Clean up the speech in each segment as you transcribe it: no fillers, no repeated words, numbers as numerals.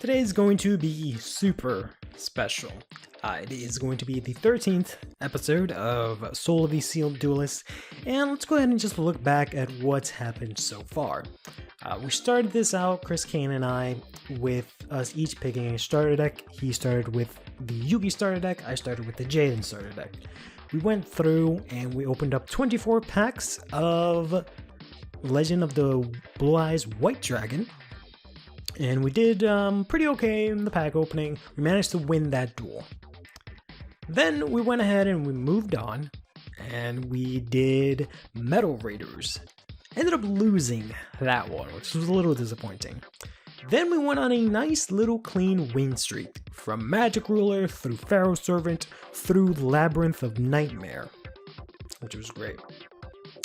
Today is going to be super special. It is going to be the 13th episode of Soul of the Sealed Duelist, and let's go ahead and just look back at what's happened so far. We started this out, Chris Caine and I, with us each picking a starter deck. He started with the Yugi starter deck, I started with the Jaden starter deck. We went through and we opened up 24 packs of Legend of the Blue Eyes White Dragon. And we did pretty okay in the pack opening. We managed to win that duel. Then we went ahead and we moved on, and we did Metal Raiders. Ended up losing that one, which was a little disappointing. Then we went on a nice little clean win streak, from Magic Ruler through Pharaoh Servant through Labyrinth of Nightmare, which was great.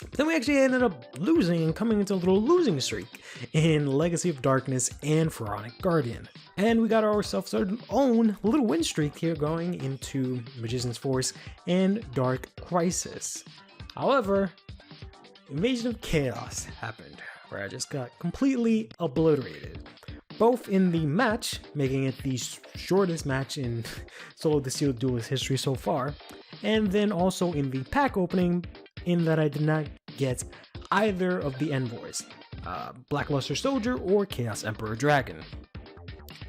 But then we actually ended up losing and coming into a little losing streak in Legacy of Darkness and Pharaonic Guardian. And we got ourselves our own little win streak here going into Magician's Force and Dark Crisis. However, Invasion of Chaos happened, where I just got completely obliterated. Both in the match, making it the shortest match in Soul of the Sealed Duelist history so far, and then also in the pack opening, in that I did not get either of the envoys, Blackluster Soldier or Chaos Emperor Dragon.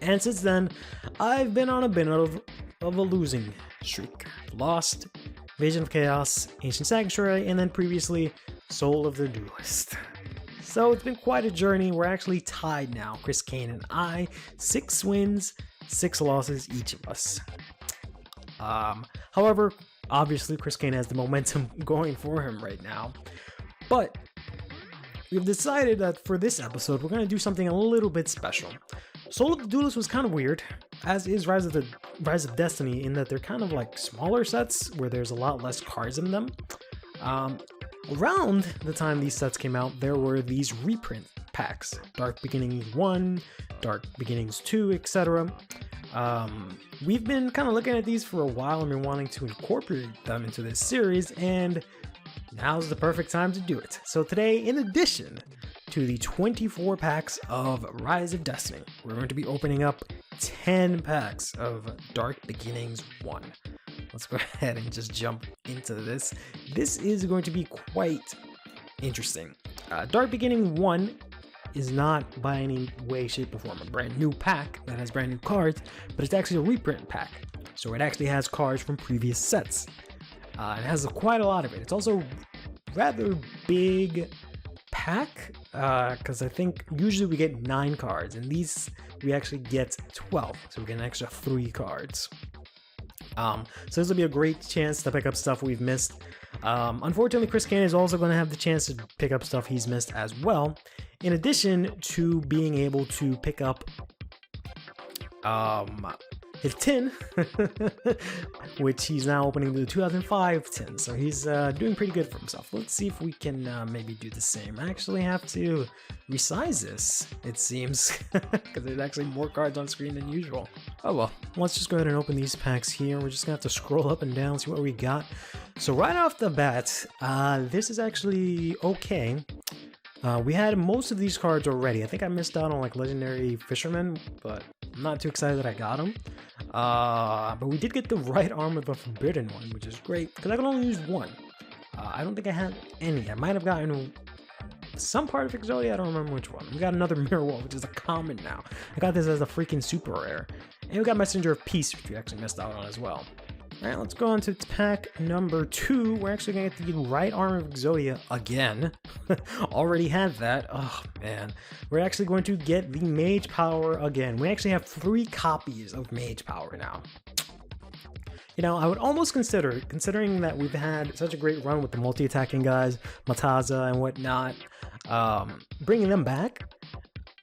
And since then, I've been on a bit of a losing streak. Lost Invasion of Chaos, Ancient Sanctuary, and then previously Soul of the Duelist. So it's been quite a journey. We're actually tied now, Chris Caine and I, 6 wins, 6 losses each of us. However, obviously Chris Caine has the momentum going for him right now, but we've decided that for this episode we're going to do something a little bit special. Soul of the Duelist was kind of weird, as is Rise of Destiny, in that they're kind of like smaller sets where there's a lot less cards in them. Around the time these sets came out, there were these reprint packs, Dark Beginnings 1, Dark Beginnings 2, etc. We've been kind of looking at these for a while and been wanting to incorporate them into this series, and now's the perfect time to do it. So today, in addition to the 24 packs of Rise of Destiny, we're going to be opening up 10 packs of Dark Beginnings 1. Let's go ahead and just jump into this. This is going to be quite interesting. Dark Beginning 1 is not by any way, shape, or form a brand new pack that has brand new cards, but it's actually a reprint pack. So it actually has cards from previous sets. It has quite a lot of it. It's also rather big pack, because I think usually we get 9 cards, and these we actually get 12, so we get an extra 3 cards. So this will be a great chance to pick up stuff we've missed. Unfortunately, Chris Caine is also going to have the chance to pick up stuff he's missed as well, in addition to being able to pick up his tin, which he's now opening the 2005 tin, so he's doing pretty good for himself. Let's see if we can maybe do the same. I actually have to resize this, it seems, because there's actually more cards on screen than usual. Oh well, let's just go ahead and open these packs here. We're just gonna have to scroll up and down, see what we got. So right off the bat, this is actually okay. We had most of these cards already. I think I missed out on like Legendary Fisherman, but I'm not too excited that I got them. But we did get the right arm of the Forbidden One, which is great, because I can only use one. I don't think I had any. I might have gotten some part of Exodia, I don't remember which one. We got another Mirror Wall, which is a common now. I got this as a freaking super rare. And we got Messenger of Peace, which we actually missed out on as well. Alright, let's go on to pack number 2. We're actually going to get the right arm of Exodia again. Already had that. Oh, man. We're actually going to get the Mage Power again. We actually have 3 copies of Mage Power now. You know, I would almost consider, considering that we've had such a great run with the multi-attacking guys, Mataza and whatnot, bringing them back,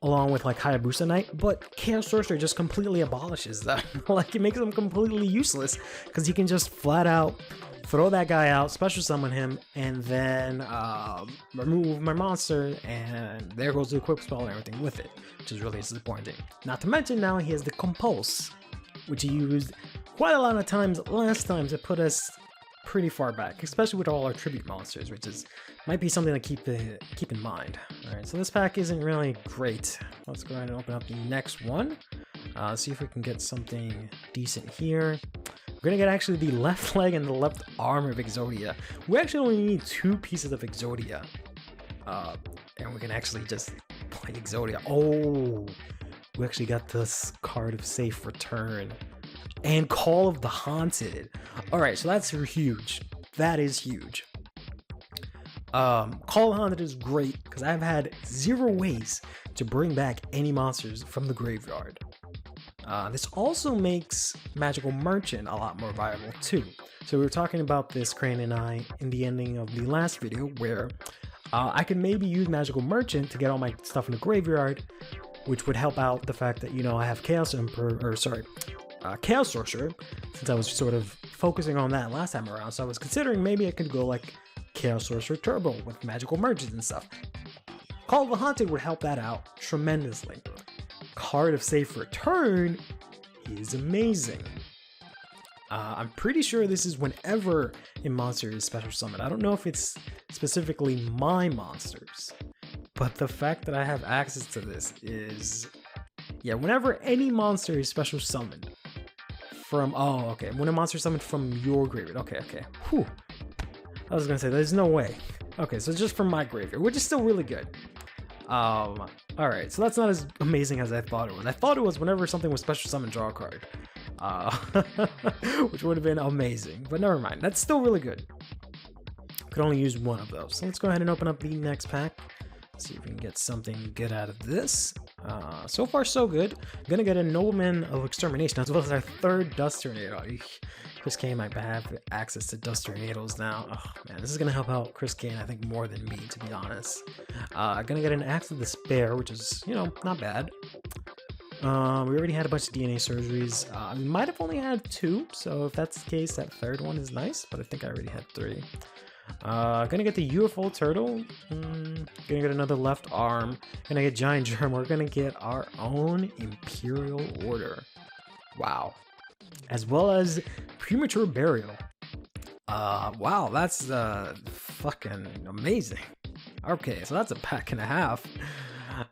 along with like Hayabusa Knight, but Chaos Sorcerer just completely abolishes them. Like, it makes them completely useless, because you can just flat out throw that guy out, special summon him, and then remove my monster, and there goes the equip spell and everything with it, which is really disappointing. Not to mention now he has the Compulse, which he used quite a lot of times last time to put us pretty far back, especially with all our tribute monsters, which is might be something to keep in mind. All right, so this pack isn't really great. Let's go ahead and open up the next one. See if we can get something decent here. We're gonna get actually the left leg and the left arm of Exodia. We actually only need 2 pieces of Exodia. And we can actually just play Exodia. Oh, we actually got this card of Safe Return. And Call of the Haunted. Alright, so that's huge. That is huge. Call of the Haunted is great because I've had 0 ways to bring back any monsters from the graveyard. This also makes Magical Merchant a lot more viable too. So we were talking about this, Caine and I, in the ending of the last video, where I could maybe use Magical Merchant to get all my stuff in the graveyard, which would help out the fact that, you know, I have Chaos Sorcerer, since I was sort of focusing on that last time around. So I was considering maybe I could go like Chaos Sorcerer Turbo with Magical Merchants and stuff. Call of the Haunted would help that out tremendously. Card of Safe Return is amazing. I'm pretty sure this is whenever a monster is special summoned. I don't know if it's specifically my monsters, but the fact that I have access to this is, yeah, whenever any monster is special summoned from, oh, okay, when a monster is summoned from your graveyard, okay, whew. I was gonna say, there's no way. Okay, so just from my graveyard, which is still really good. Alright, so that's not as amazing as I thought it was. I thought it was whenever something was special summon, draw a card. Which would have been amazing, but never mind. That's still really good. Could only use 1 of those. So let's go ahead and open up the next pack. See if we can get something good out of this. So far, so good. Gonna get a Nobleman of Extermination, as well as our 3rd Dust Tornado. Chris Caine might have access to Dust Tornadoes now. Oh man, this is gonna help out Chris Caine, I think, more than me, to be honest. Gonna get an Axe of Despair, which is, you know, not bad. We already had a bunch of DNA surgeries. We might have only had 2, so if that's the case, that 3rd one is nice, but I think I already had 3. Gonna get the UFO Turtle. Gonna get another left arm. Gonna get Giant Germ. We're gonna get our own Imperial Order. Wow. As well as Premature Burial. Wow, that's fucking amazing. Okay, so that's a pack and a half.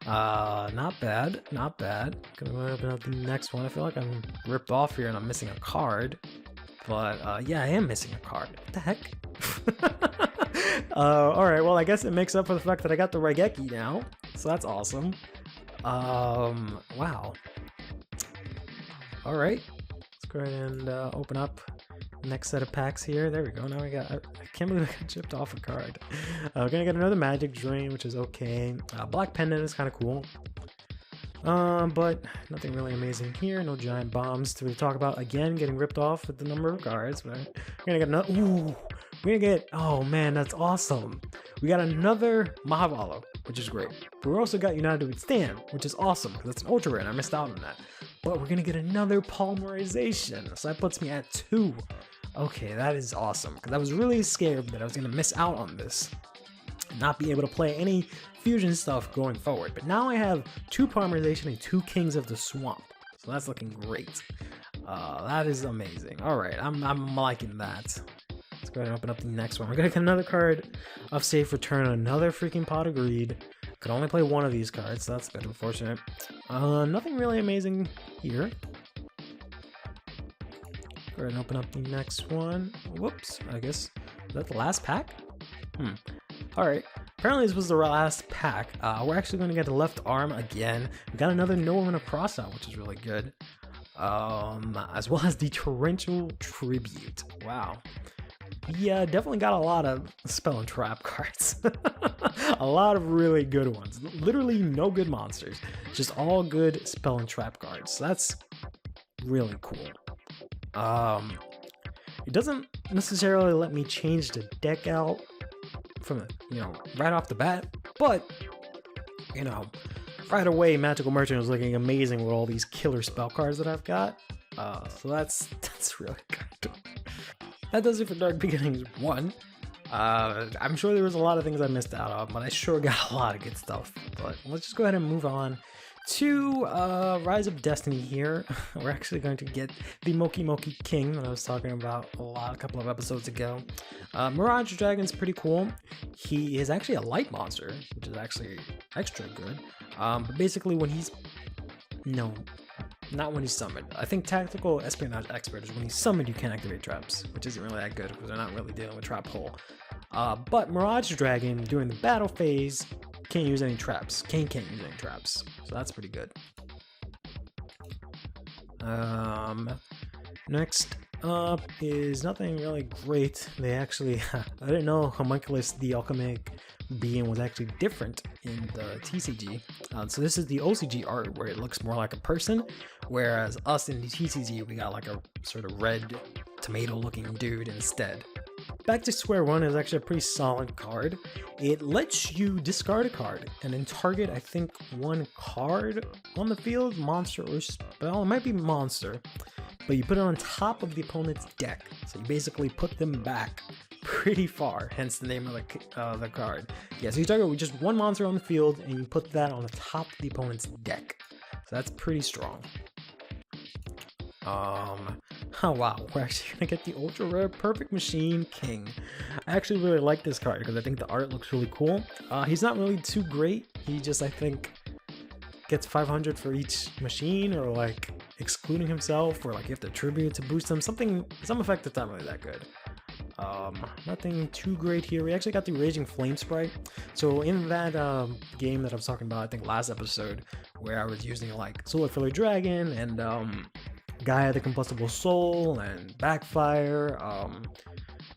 Not bad, not bad. Gonna go open up the next one. I feel like I'm ripped off here and I'm missing a card. But yeah, I am missing a card. What the heck? Alright, well, I guess it makes up for the fact that I got the Raigeki now. So that's awesome. Wow. Alright. Let's go ahead and open up the next set of packs here. There we go. Now we got, I can't believe I got chipped off a card. We're gonna get another Magic Drain, which is okay. Black Pendant is kind of cool. But nothing really amazing here. No giant bombs to really talk about. Again, getting ripped off with the number of cards. We're gonna get another. Ooh, we're gonna get. Oh man, that's awesome. We got another Mahavalo, which is great. But we also got United We Stand, which is awesome because it's an ultra rare and I missed out on that. But we're gonna get another Polymerization, so that puts me at 2. Okay, that is awesome because I was really scared that I was gonna miss out on this, not be able to play any fusion stuff going forward. But now I have 2 Polymerization and 2 Kings of the Swamp, so that's looking great. That is amazing. All right, I'm liking that. Let's go ahead and open up the next one. We're gonna get another card of Safe Return, another freaking Pot of Greed. Could only play 1 of these cards, so that's a bit unfortunate. Nothing really amazing here. Go ahead and open up the next one. Whoops, I guess, is that the last pack? Alright, apparently this was the last pack. We're actually going to get a left arm again. We got another Nobleman of Crossout, which is really good. As well as the Torrential Tribute. Wow. Yeah, definitely got a lot of spell and trap cards. A lot of really good ones. Literally no good monsters. Just all good spell and trap cards. So that's really cool. It doesn't necessarily let me change the deck out from the, you know, right off the bat, but you know, right away Magical Merchant was looking amazing with all these killer spell cards that I've got. So that's really good. That does it for Dark Beginnings 1. I'm sure there was a lot of things I missed out on, but I sure got a lot of good stuff. But let's just go ahead and move on to Rise of Destiny here. We're actually going to get the Moki Moki King that I was talking about a couple of episodes ago. Mirage Dragon's pretty cool. He is actually a light monster, which is actually extra good. But basically when he's, not when he's summoned. I think Tactical Espionage Expert is when he's summoned you can activate traps, which isn't really that good because they're not really dealing with trap hole. But Mirage Dragon during the battle phase can't use any traps. Caine can't use any traps, so that's pretty good. Next up is nothing really great. They actually, I didn't know Homunculus the Alchemic Being was actually different in the TCG. So this is the OCG art where it looks more like a person, whereas us in the TCG we got like a sort of red tomato looking dude instead. Back to Square One is actually a pretty solid card. It lets you discard a card and then target, I think, one card on the field, monster or spell. It might be monster, but you put it on top of the opponent's deck. So you basically put them back pretty far, hence the name of the card. Yeah, so you target with just one monster on the field and you put that on the top of the opponent's deck. So that's pretty strong. Oh wow, we're actually gonna get the ultra rare Perfect Machine King. I actually really like this card because I think the art looks really cool. He's not really too great. He just, I think, gets 500 for each machine, or like excluding himself, or like you have to tribute to boost him. Some effect that's not really that good. Nothing too great here. We actually got the Raging Flame sprite. So in that game that I was talking about, I think last episode, where I was using like Solar Filler Dragon and Gaia the Combustible Soul and Backfire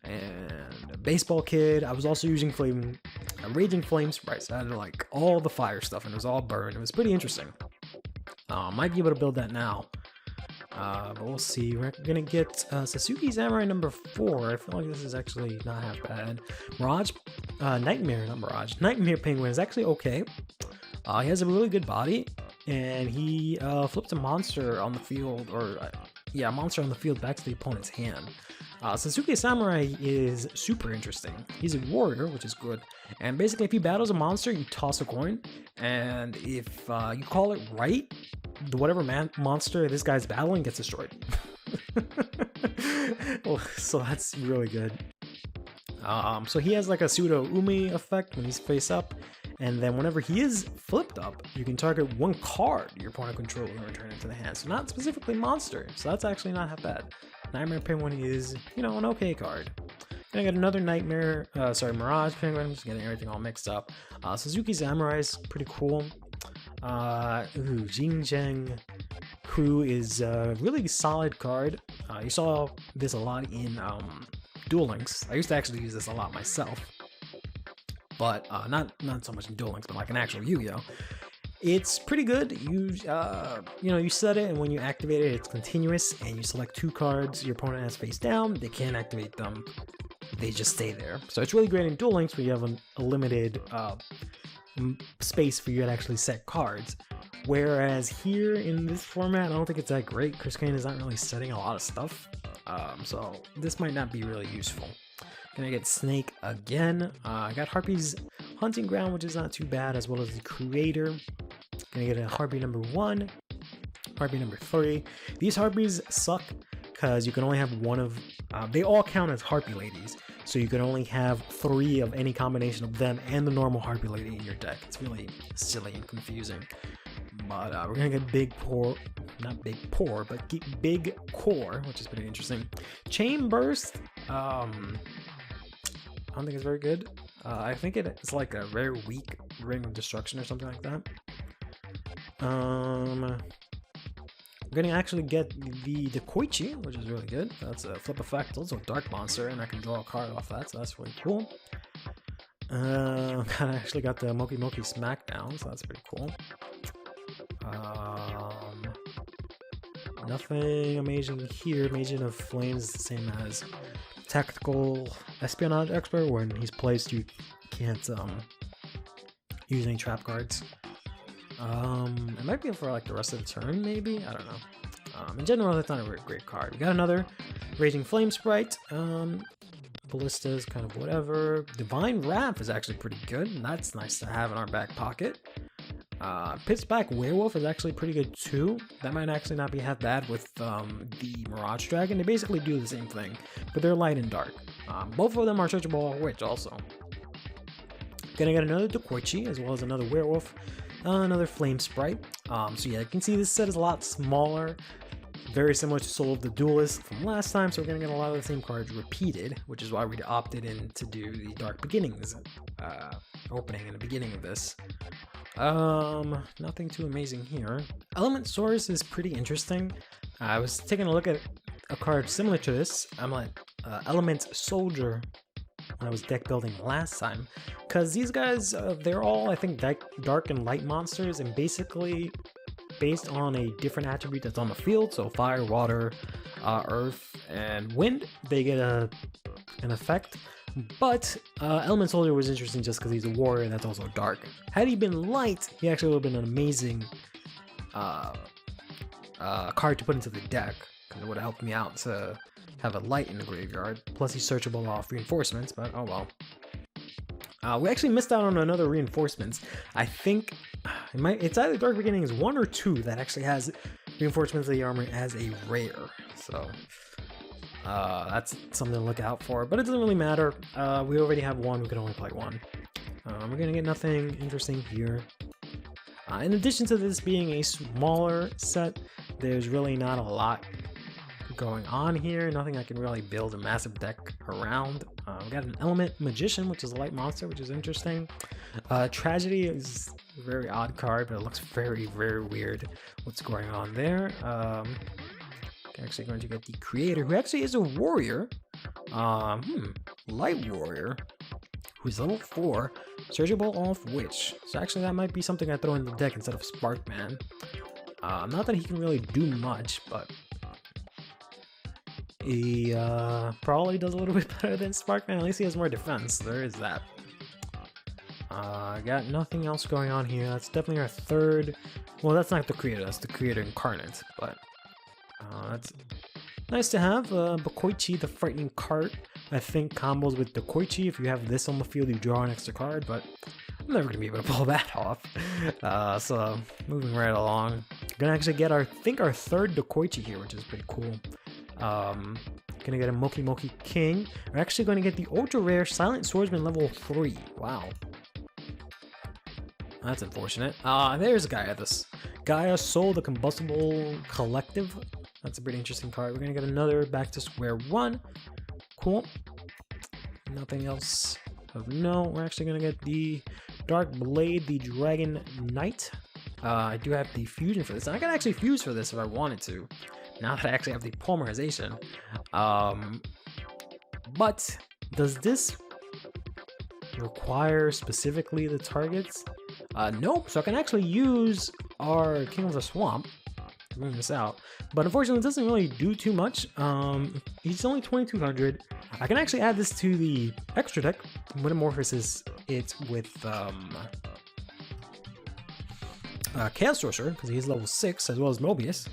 and Baseball Kid, I was also using Raging Flame sprites. So I had like all the fire stuff and it was all burned. It was pretty interesting. Might be able to build that now. But we'll see. We're gonna get Sasuke Samurai number 4. I feel like this is actually not half bad. Mirage, Nightmare Penguin is actually okay. He has a really good body, and he flips a monster on the field, a monster on the field back to the opponent's hand. Sasuke Samurai is super interesting. He's a warrior, which is good. And basically, if he battles a monster, you toss a coin, and if you call it right, whatever monster this guy's battling gets destroyed. Well, so that's really good. So he has like a pseudo Umi effect when he's face up, and then whenever he is flipped up, you can target one card your opponent controls and return it to the hand. So not specifically monster, so that's actually not half bad. Nightmare Penguin is, an okay card. Gonna get another Mirage Penguin. I'm just getting everything all mixed up. Suzuki Samurai is pretty cool. Jingzheng Crew is a really solid card. You saw this a lot in Duel Links. I used to actually use this a lot myself, but not so much in Duel Links, but like an actual Yu-Gi-Oh! It's pretty good. You set it, and when you activate it, it's continuous, and you select 2 cards your opponent has face down. They can't activate them. They just stay there. So it's really great in Duel Links where you have a limited space for you to actually set cards. Whereas here in this format, I don't think it's that great. Chris Caine is not really setting a lot of stuff. So this might not be really useful. Gonna get Snake again. I got Harpy's Hunting Ground, which is not too bad, as well as the Creator. Gonna get a Harpy number 1, Harpy number 3. These Harpies suck because you can only have one of, they all count as Harpy Ladies, so you can only have 3 of any combination of them and the normal Harpy Lady in your deck. It's really silly and confusing. But we're gonna get Big Core, which is pretty interesting. Chain Burst, I don't think it's very good. I think it's like a very weak Ring of Destruction or something like that. I'm gonna actually get the Koichi, which is really good. That's a flip effect, also a Dark Monster, and I can draw a card off that, so that's really cool. I actually got the Moki Moki Smackdown, so that's pretty cool. Nothing amazing here. Magen of Flames is the same as Tactical Espionage Expert. When he's placed, you can't use any trap cards. It might be for like the rest of the turn, maybe? I don't know. In general, that's not a very great card. We got another Raging Flame sprite. Ballista is kind of whatever. Divine Wrath is actually pretty good, and that's nice to have in our back pocket. Pitchback Werewolf is actually pretty good too. That might actually not be half bad with the Mirage Dragon. They basically do the same thing, but they're light and dark. Both of them are searchable Witch also. Gonna get another Dokoichi as well as another Werewolf. another Flame Sprite. So yeah, you can see this set is a lot smaller, very similar to Soul of the Duelist from last time, so we're gonna get a lot of the same cards repeated, which is why we opted in to do the Dark Beginnings opening in the beginning of this. Nothing too amazing here. Element Source is pretty interesting. I was taking a look at a card similar to this. I'm like Element Soldier when I was deck building last time, because these guys, they're all, I think, dark and light monsters, and basically based on a different attribute that's on the field. So fire, water, earth, and wind, they get an effect. But Element Soldier was interesting just because he's a warrior and that's also dark. Had he been light, he actually would have been an amazing card to put into the deck, because it would have helped me out to have a light in the graveyard. Plus he's searchable off reinforcements, but oh well. We actually missed out on another reinforcements. I think it's either Dark Beginnings 1 or 2 that actually has reinforcements of the armor as a rare. So that's something to look out for, but it doesn't really matter. We already have one, we can only play one. We're gonna get nothing interesting here. In addition to this being a smaller set, there's really not a lot going on here. Nothing I can really build a massive deck around. We got an Element Magician, which is a light monster, which is interesting. Tragedy is a very odd card, but it looks very, very weird what's going on there. Actually going to get the Creator, who actually is a warrior. Light warrior, who's level 4, searchable off Witch. So actually that might be something I throw in the deck instead of Sparkman. Not that he can really do much, but he probably does a little bit better than Sparkman. At least he has more defense. There is that. Got nothing else going on here. That's definitely our third. Well, that's not the Creator. That's the Creator Incarnate. But that's nice to have. Bakoichi, the Frightening Cart, I think combos with the Koichi. If you have this on the field, you draw an extra card. But I'm never gonna be able to pull that off. So moving right along, gonna actually get our third Koichi here, which is pretty cool. Gonna get a Moki Moki King. We're actually going to get the ultra rare Silent Swordsman level 3. Wow, that's unfortunate. There's Gaia. This Gaia Soul, the Combustible Collective. That's a pretty interesting card. We're gonna get another Back to Square One. Cool. Nothing else of note. We're actually gonna get the Dark Blade, the Dragon Knight. I do have the fusion for this. And I can actually fuse for this if I wanted to, now that I actually have the polymerization. But does this require specifically the targets? Nope. So I can actually use our King of the Swamp to bring this out. But unfortunately, it doesn't really do too much. He's only 2200. I can actually add this to the extra deck. Metamorphosis it with Chaos Sorcerer, because he's level 6, as well as Mobius.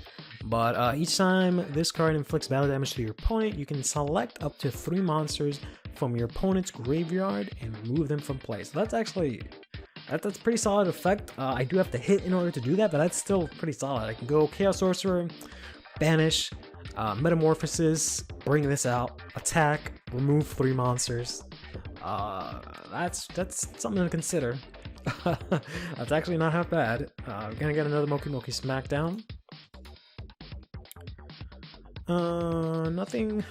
But each time this card inflicts battle damage to your opponent, you can select up to 3 monsters from your opponent's graveyard and remove them from play. So that's actually that's pretty solid effect. I do have to hit in order to do that, but that's still pretty solid. I can go Chaos Sorcerer, banish, Metamorphosis, bring this out, attack, remove 3 monsters. That's something to consider. That's actually not half bad. We're gonna get another Moki Moki Smackdown. Nothing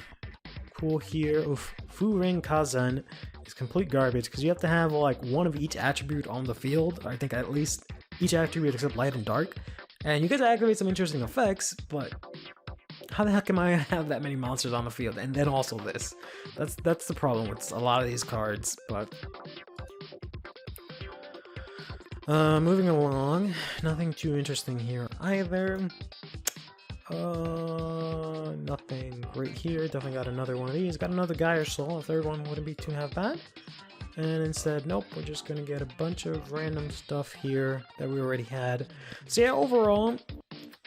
cool here. Oof. Fu Ring Kazan is complete garbage because you have to have like one of each attribute on the field. I think at least each attribute except light and dark. And you get to activate some interesting effects, but how the heck am I gonna have that many monsters on the field? And then also this. That's the problem with a lot of these cards, but moving along, nothing too interesting here either. Nothing great here. Definitely got another one of these. Got another Gaia Soul. A third one wouldn't be too half bad. And instead, nope, we're just gonna get a bunch of random stuff here that we already had. So yeah, overall,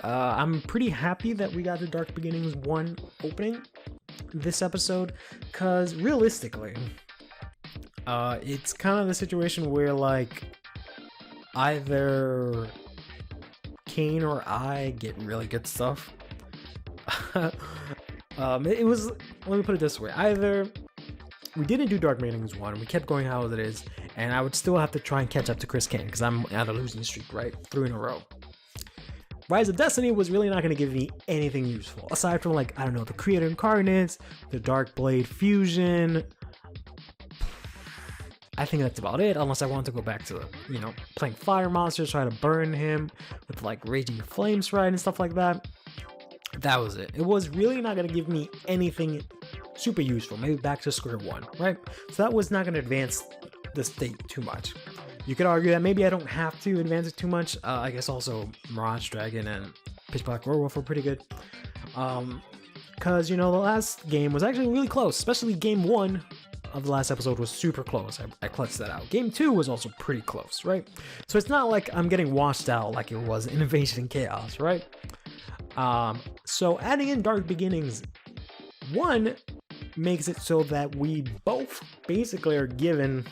I'm pretty happy that we got the Dark Beginnings 1 opening this episode, because realistically, it's kind of the situation where like either Caine or I get really good stuff. It was, let me put it this way, either we didn't do Dark Beginnings 1, we kept going how it is, and I would still have to try and catch up to Chris Caine because I'm at a losing streak, right? 3 in a row. Rise of Destiny was really not going to give me anything useful aside from, like, I don't know, the Creator Incarnates, the Dark Blade Fusion. I think that's about it, unless I want to go back to, you know, playing fire monsters, try to burn him with like Raging Flames, right, and stuff like that. That was it. It was really not going to give me anything super useful, maybe back to square one, right? So that was not going to advance the state too much. You could argue that maybe I don't have to advance it too much. I guess also Mirage Dragon and Pitch Black Werewolf were pretty good. Because, you know, the last game was actually really close, especially game 1 of the last episode was super close. I clutched that out. Game 2 was also pretty close, right? So it's not like I'm getting washed out like it was in Invasion and Chaos, right? So adding in Dark Beginnings 1 makes it so that we both basically are given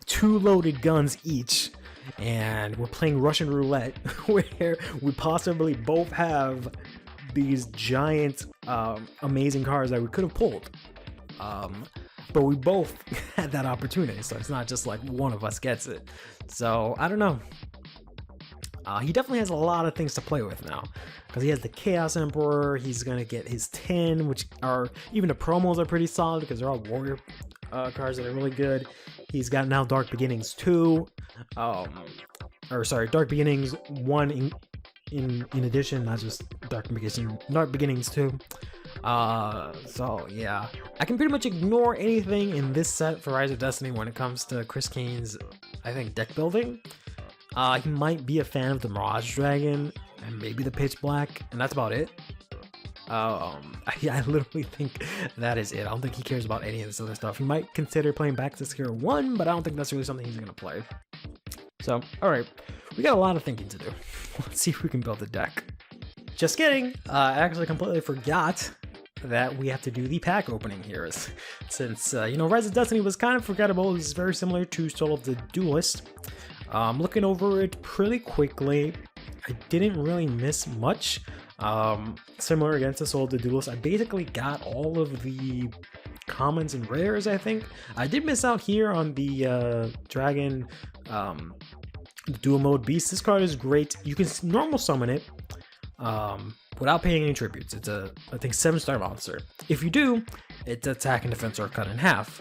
2 loaded guns each, and we're playing Russian roulette where we possibly both have these giant amazing cards that we could have pulled. But we both had that opportunity, so it's not just like one of us gets it. So I don't know. He definitely has a lot of things to play with now, because he has the Chaos Emperor. He's gonna get his 10, which are, even the promos are pretty solid because they're all warrior cards that are really good. He's got now Dark Beginnings 2, Dark Beginnings 1 in addition, not just Dark Beginnings 2. So yeah, I can pretty much ignore anything in this set for Rise of Destiny when it comes to Chris Caine's, I think, deck building. He might be a fan of the Mirage Dragon and maybe the Pitch Black, and that's about it. I literally think that is it. I don't think he cares about any of this other stuff. He might consider playing back to square one, but I don't think that's really something he's gonna play. So, alright, we got a lot of thinking to do. Let's see if we can build a deck. Just kidding. I actually completely forgot that we have to do the pack opening here. Since, you know, Rise of Destiny was kind of forgettable. It's very similar to Soul of the Duelist. Looking over it pretty quickly, I didn't really miss much. Similar again to Soul of the Duelist, I basically got all of the commons and rares, I think. I did miss out here on the Dragon Dual Mode Beast. This card is great. You can normal summon it without paying any tributes. It's a, I think, 7-star monster. If you do, its attack and defense are cut in half.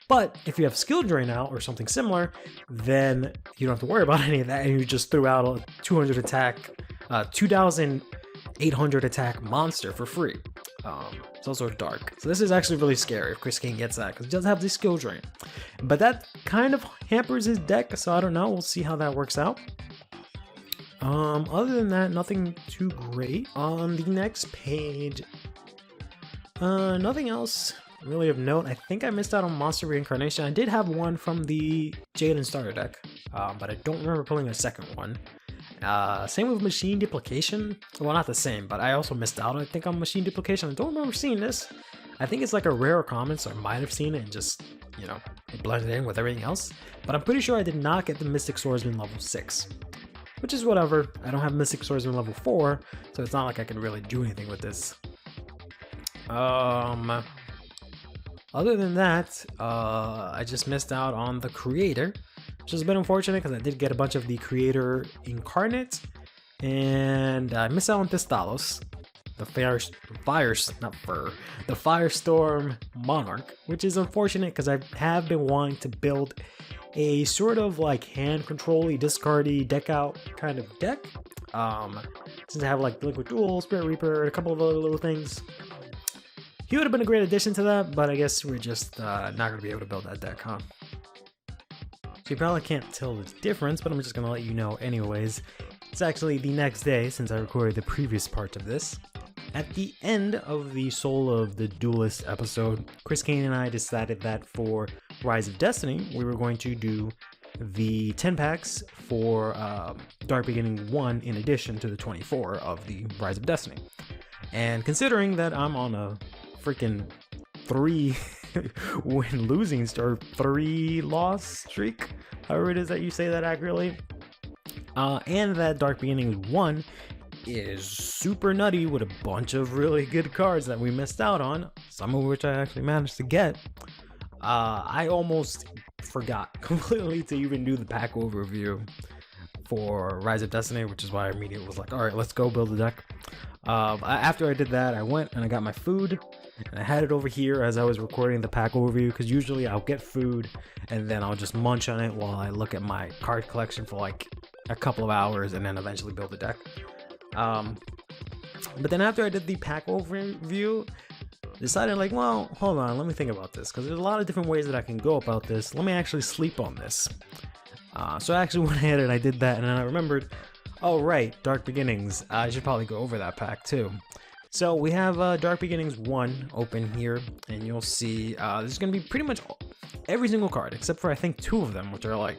But if you have Skill Drain out or something similar, then you don't have to worry about any of that, and you just threw out a 200 attack, 2,800 attack monster for free. It's also dark. So this is actually really scary if Chris Caine gets that, because he does have the Skill Drain. But that kind of hampers his deck, so I don't know. We'll see how that works out. Other than that, nothing too great. On the next page, nothing else really of note. I think I missed out on Monster Reincarnation. I did have one from the Jade and Starter deck, but I don't remember pulling a second one. Same with Machine Duplication. Well, not the same, but I also missed out, I think, on Machine Duplication. I don't remember seeing this. I think it's like a rare common, so I might have seen it and just, you know, it blended in with everything else. But I'm pretty sure I did not get the Mystic Swordsman level 6. Which is whatever. I don't have Mystic Swordsman level 4, so it's not like I can really do anything with this. Other than that, I just missed out on the Creator, which has been unfortunate because I did get a bunch of the Creator Incarnate, and I missed out on Pistalos, the Firestorm Monarch, which is unfortunate because I have been wanting to build a sort of like hand control-y, discard-y, deck out kind of deck. Since I have like Liquid Duel, Spirit Reaper, and a couple of other little things. He would have been a great addition to that, but I guess we're just not going to be able to build that deck, huh? So you probably can't tell the difference, but I'm just going to let you know anyways. It's actually the next day since I recorded the previous part of this. At the end of the Soul of the Duelist episode, Chris Caine and I decided that for Rise of Destiny, we were going to do the 10 packs for Dark Beginning 1 in addition to the 24 of the Rise of Destiny. And considering that I'm on a freaking 3-win losing or 3-loss streak, however it is that you say that accurately, and that Dark Beginnings 1 is super nutty with a bunch of really good cards that we missed out on, some of which I actually managed to get, I almost forgot completely to even do the pack overview for Rise of Destiny, which is why I immediately was like, all right, let's go build a deck. After I did that, I went and I got my food, and I had it over here as I was recording the pack overview, because usually I'll get food and then I'll just munch on it while I look at my card collection for like a couple of hours and then eventually build a deck. But then after I did the pack overview, decided like, well, hold on, let me think about this, because there's a lot of different ways that I can go about this. Let me actually sleep on this. So I actually went ahead and I did that, and then I remembered, oh right, Dark Beginnings, I should probably go over that pack too. So we have Dark Beginnings 1 open here, and you'll see there's going to be pretty much every single card, except for I think 2 of them, which are like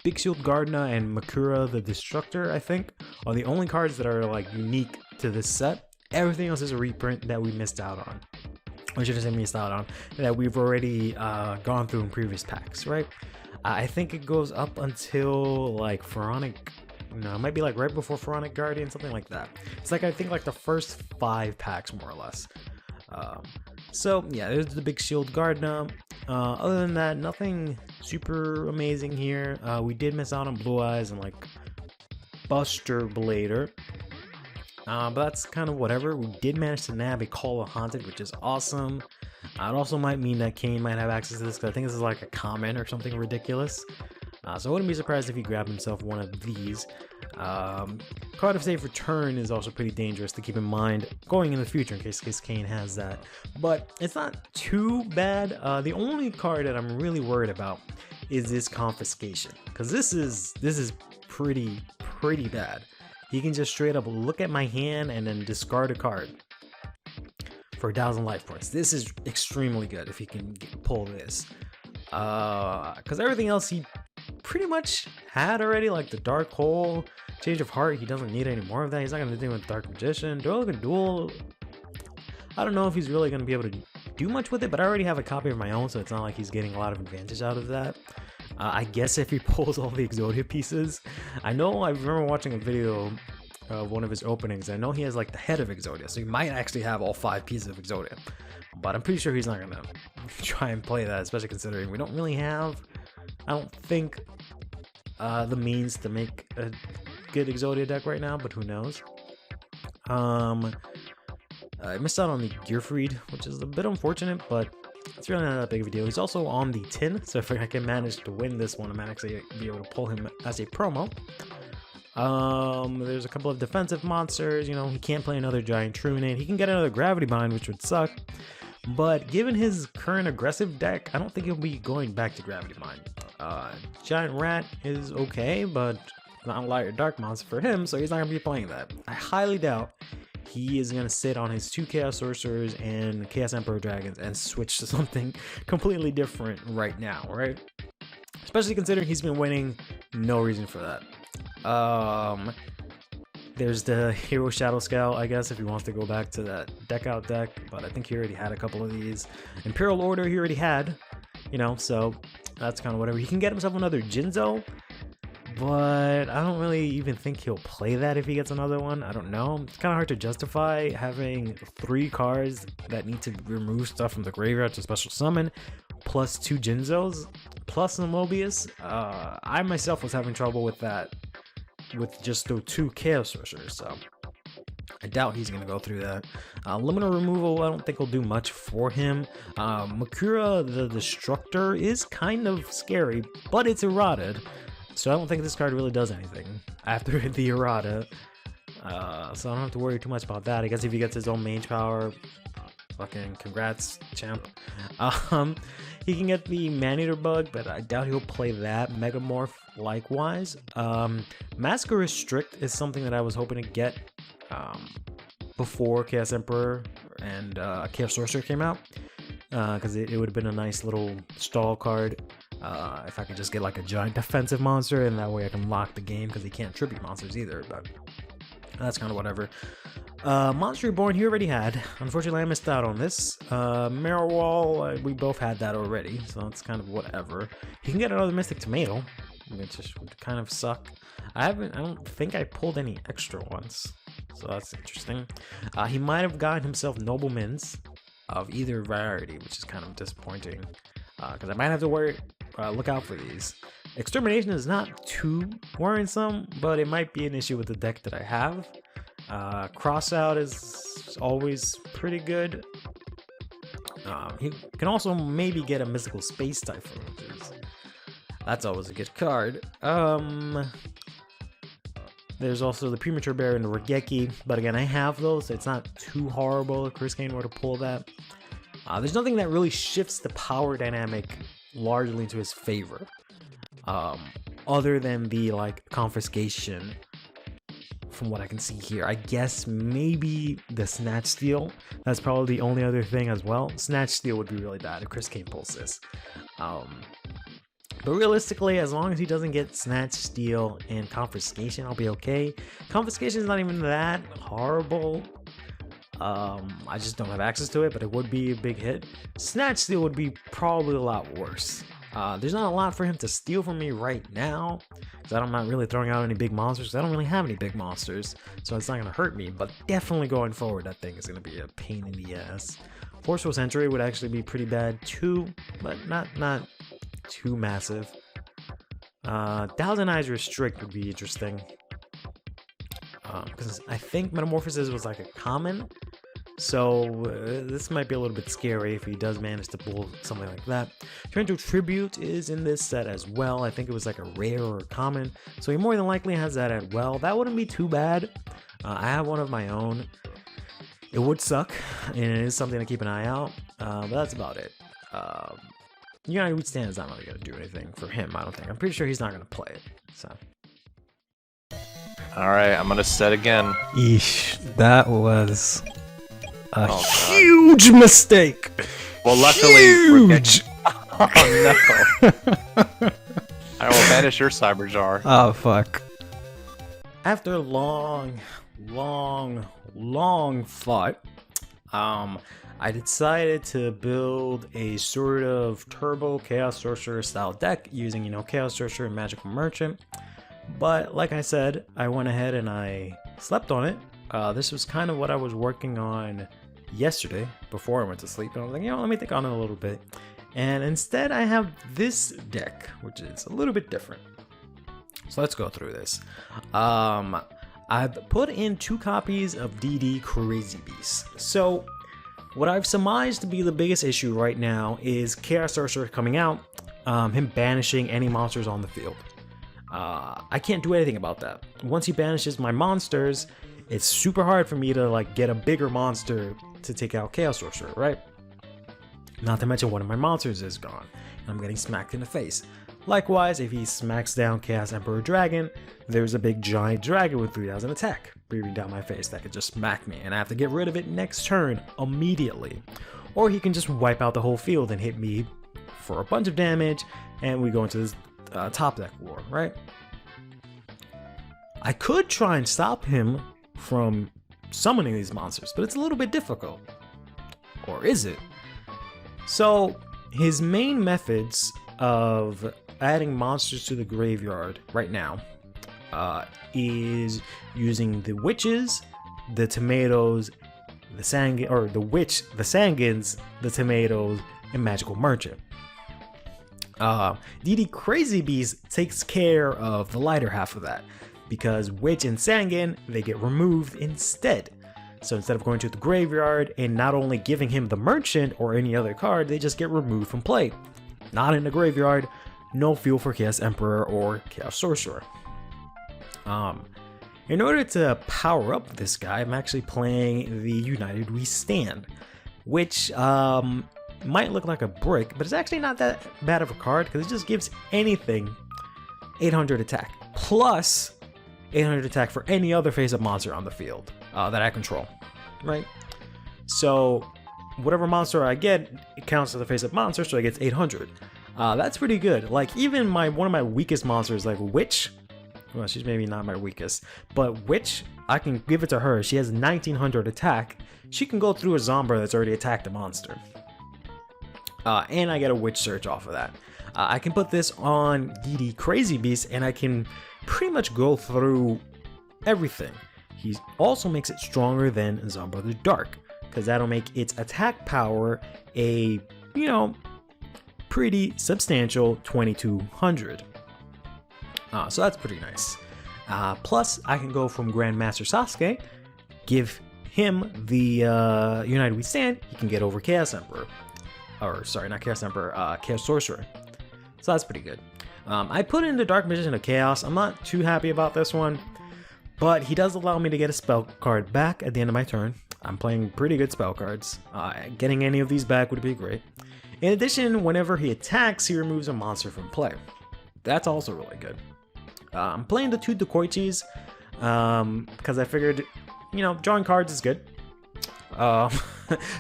Big Shield Gardener and Makura the Destructor, I think, are the only cards that are like unique to this set. Everything else is a reprint that we missed out on. Or should I say missed out on, that we've already gone through in previous packs, right? I think it goes up until like Pharaonic, no, it might be like right before Pharaonic Guardian, something like that. It's like, I think like the first 5 packs more or less. So yeah, there's the Big Shield Gardener. Other than that, nothing super amazing here. We did miss out on Blue Eyes and like Buster Blader. But that's kind of whatever. We did manage to nab a Call of Haunted, which is awesome. It also might mean that Caine might have access to this, because I think this is like a common or something ridiculous. So I wouldn't be surprised if he grabbed himself one of these. Card of Safe Return is also pretty dangerous to keep in mind going in the future in case Caine has that. But it's not too bad. The only card that I'm really worried about is this Confiscation, because this is pretty bad. He can just straight up look at my hand and then discard a card for 1,000 life points. This is extremely good if he can pull this. Because everything else he pretty much had already, like the Dark Hole, Change of Heart, he doesn't need any more of that. He's not going to do anything with Dark Magician. Duel, I don't know if he's really going to be able to do much with it, but I already have a copy of my own, so it's not like he's getting a lot of advantage out of that. I guess if he pulls all the Exodia pieces. I remember watching a video of one of his openings. I know he has like the head of Exodia, so he might actually have all 5 pieces of Exodia. But I'm pretty sure he's not going to try and play that, especially considering we don't really have, I don't think, the means to make a good Exodia deck right now, but who knows. I missed out on the Gearfried, which is a bit unfortunate, but it's really not that big of a deal. He's also on the tin, so if I can manage to win this one, I might actually be able to pull him as a promo. There's a couple of defensive monsters. You know, he can't play another Giant Trunade. He can get another Gravity Bind, which would suck. But given his current aggressive deck, I don't think he'll be going back to Gravity Bind. Giant Rat is okay, but not Light or Dark monster for him, so he's not going to be playing that. I highly doubt he is going to sit on his 2 Chaos Sorcerers and Chaos Emperor Dragons and switch to something completely different right now, right? Especially considering he's been winning, no reason for that. There's the Hero Shadow Scout, I guess, if he wants to go back to that deck out deck, but I think he already had a couple of these. Imperial Order he already had, you know, so that's kind of whatever. He can get himself another Jinzo, but I don't really even think he'll play that if he gets another one. I don't know. It's kind of hard to justify having 3 cards that need to remove stuff from the graveyard to special summon, plus 2 Jinzos, plus a Mobius. I myself was having trouble with that, with just the 2 Chaos Sorcerers, so I doubt he's going to go through that. Liminal Removal, I don't think will do much for him. Makura the Destructor is kind of scary, but it's errated, so I don't think this card really does anything after the errata. So I don't have to worry too much about that. I guess if he gets his own mage power, fucking congrats, champ. He can get the Maneater Bug, but I doubt he'll play that. Megamorph likewise. Massacre Restrict is something that I was hoping to get before Chaos Emperor and Chaos Sorcerer came out, because it would have been a nice little stall card. If I could just get like a giant defensive monster, and that way I can lock the game, because he can't tribute monsters either, but that's kind of whatever. Monster Reborn he already had. Unfortunately, I missed out on this. Mirror Wall, we both had that already, so it's kind of whatever. He can get another Mystic Tomato, which just would kind of suck. I don't think I pulled any extra ones, so that's interesting. He might have gotten himself Noblemans of either variety, which is kind of disappointing, because I might have to worry. look out for these. Extermination is not too worrisome, but it might be an issue with the deck that I have. Crossout is always pretty good. He can also maybe get a Mystical Space Typhoon, that's always a good card. There's also the Premature Bear and the Regeki, but again, I have those, so it's not too horrible if Chris Caine were to pull that. There's nothing that really shifts the power dynamic largely into his favor, other than the like confiscation. From what I can see here, I guess maybe the Snatch Steal. That's probably the only other thing as well. Snatch Steal would be really bad if Chris Caine pulls this. But realistically, as long as he doesn't get Snatch Steal and Confiscation, I'll be okay. Confiscation is not even that horrible. I just don't have access to it, but it would be a big hit. Snatch Steal would be probably a lot worse. There's not a lot for him to steal from me right now, because I'm not really throwing out any big monsters, because I don't really have any big monsters, so it's not going to hurt me, but definitely going forward, that thing is going to be a pain in the ass. Forceful Sentry would actually be pretty bad too, but not too massive. Thousand Eyes Restrict would be interesting, because I think Metamorphosis was like a common, so this might be a little bit scary if he does manage to pull something like that. Turn to Tribute is in this set as well. I think it was like a rare or a common, so he more than likely has that as well. That wouldn't be too bad. I have one of my own. It would suck, and it is something to keep an eye out, but that's about it. United We Stand is not really going to do anything for him, I don't think. I'm pretty sure he's not going to play it, so. Alright, I'm going to set again. Eesh, that was a huge mistake. Well, luckily, we're getting... Oh, no. I will banish your Cyber Jar. Oh, fuck. After long thought, I decided to build a sort of turbo Chaos Sorcerer style deck using, Chaos Sorcerer and Magical Merchant. But like I said, I went ahead and I slept on it. This was kind of what I was working on yesterday before I went to sleep. And I was like, let me think on it a little bit. And instead I have this deck, which is a little bit different. So let's go through this. I've put in 2 copies of DD Crazy Beast. So what I've surmised to be the biggest issue right now is Chaos Sorcerer coming out, him banishing any monsters on the field. I can't do anything about that. Once he banishes my monsters, it's super hard for me to like get a bigger monster to take out Chaos Sorcerer, right? Not to mention one of my monsters is gone, and I'm getting smacked in the face. Likewise, if he smacks down Chaos Emperor Dragon, there's a big giant dragon with 3000 attack breathing down my face that could just smack me, and I have to get rid of it next turn immediately. Or he can just wipe out the whole field and hit me for a bunch of damage, and we go into this top deck war, right? I could try and stop him from summoning these monsters, but it's a little bit difficult. Or is it? So his main methods of adding monsters to the graveyard right now is using the witches, the tomatoes, the Sangins, the tomatoes, and Magical Merchant. DD Crazy Beast takes care of the lighter half of that, because Witch and Sangin, they get removed instead. So instead of going to the graveyard and not only giving him the Merchant or any other card, they just get removed from play. Not in the graveyard, no fuel for Chaos Emperor or Chaos Sorcerer. In order to power up this guy, I'm actually playing the United We Stand, which might look like a brick, but it's actually not that bad of a card because it just gives anything 800 attack, plus 800 attack for any other face-up monster on the field that I control, right? So whatever monster I get, it counts as a face-up monster, so it gets 800. That's pretty good. Like even one of my weakest monsters, like Witch, well, she's maybe not my weakest, but Witch, I can give it to her. She has 1900 attack. She can go through a zombie that's already attacked a monster. And I get a Witch Search off of that. I can put this on DD Crazy Beast and I can pretty much go through everything. He also makes it stronger than Zombrother Dark, because that'll make its attack power a, pretty substantial 2200. So that's pretty nice. Plus, I can go from Grandmaster Sasuke, give him the United We Stand, he can get over Chaos Emperor. Or, sorry, not Chaos Emperor, Chaos Sorcerer. So that's pretty good. I put in the Dark Magician of Chaos. I'm not too happy about this one, but he does allow me to get a spell card back at the end of my turn. I'm playing pretty good spell cards. Getting any of these back would be great. In addition, whenever he attacks, he removes a monster from play. That's also really good. I'm playing the 2 Dekoichis because I figured, you know, drawing cards is good.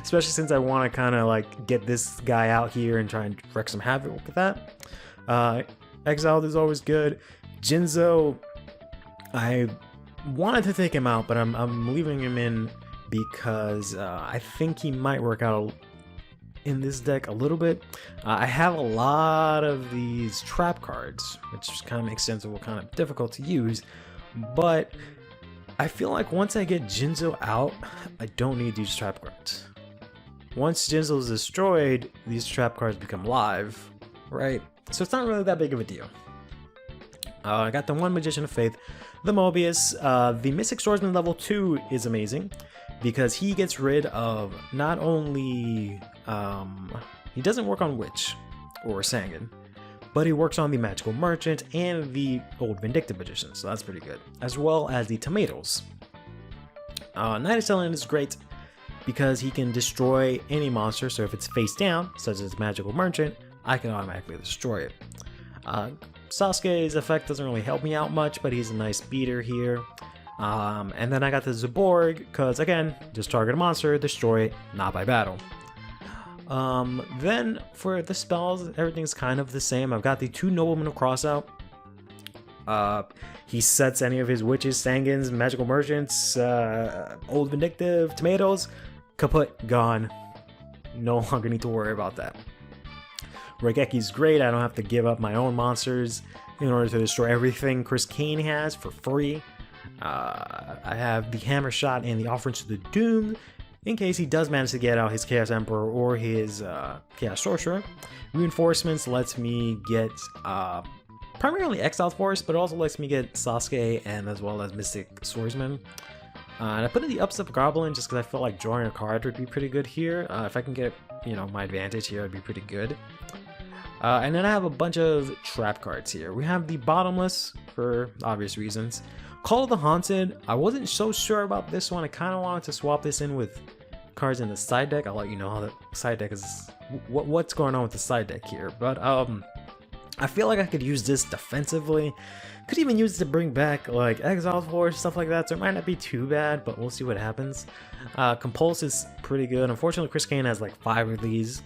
Especially since I want to kind of like get this guy out here and try and wreak some havoc with that. Exiled is always good. Jinzo, I wanted to take him out, but I'm leaving him in because I think he might work out in this deck a little bit. I have a lot of these trap cards, which kind of makes sense of what kind of difficult to use, but I feel like once I get Jinzo out, I don't need these trap cards. Once Jinzo is destroyed, these trap cards become live, right? So it's not really that big of a deal. I got the 1 Magician of Faith, the Mobius. The Mystic Swordsman level 2 is amazing because he gets rid of not only he doesn't work on Witch or Sangan, but he works on the Magical Merchant and the Old Vindictive Magician, so that's pretty good, as well as the Tomatoes. Knight of Selene is great because he can destroy any monster, so if it's face down, such as Magical Merchant, I can automatically destroy it. Sasuke's effect doesn't really help me out much, but he's a nice beater here. And then I got the Zaborg, because again, just target a monster, destroy it, not by battle. Then for the spells, everything's kind of the same. I've got the 2 Noblemen of Crossout. He sets any of his Witches, Sangans, Magical Merchants, Old Vindictive, Tomatoes, kaput, gone. No longer need to worry about that. Regeki's great. I don't have to give up my own monsters in order to destroy everything Chris Caine has for free. I have the Hammer Shot and the Offerings to the Doomed in case he does manage to get out his Chaos Emperor or his Chaos Sorcerer. Reinforcements lets me get primarily Exiled Force, but it also lets me get Sasuke and as well as Mystic Swordsman. And I put in the Upstep Goblin just because I felt like drawing a card would be pretty good here. If I can get, you know, my advantage here, it'd be pretty good. And then I have a bunch of trap cards here. We have the Bottomless for obvious reasons. Call of the Haunted, I wasn't so sure about this one. I kind of wanted to swap this in with cards in the side deck. I'll let you know how the side deck is, what's going on with the side deck here. But I feel like I could use this defensively. Could even use it to bring back like Exiled Force, stuff like that, so it might not be too bad, but we'll see what happens. Compulse is pretty good. Unfortunately, Chris Caine has like 5 of these,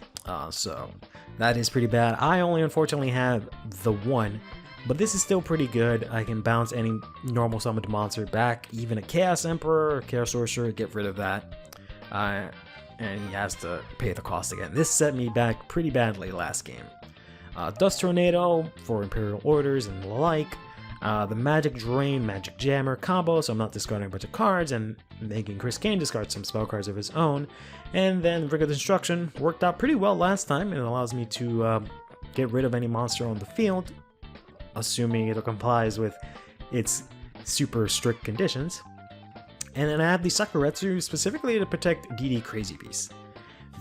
so that is pretty bad. I only unfortunately have the 1, but this is still pretty good. I can bounce any normal summoned monster back, even a Chaos Emperor or Chaos Sorcerer, get rid of that. And he has to pay the cost again. This set me back pretty badly last game. Dust Tornado for Imperial Orders and the like. The Magic Drain, Magic Jammer combo, so I'm not discarding a bunch of cards and making Chris Caine discard some spell cards of his own. And then Rig of Destruction worked out pretty well last time, and it allows me to get rid of any monster on the field, assuming it complies with its super strict conditions. And then I have the Sakuretsu specifically to protect DD Crazy Beast.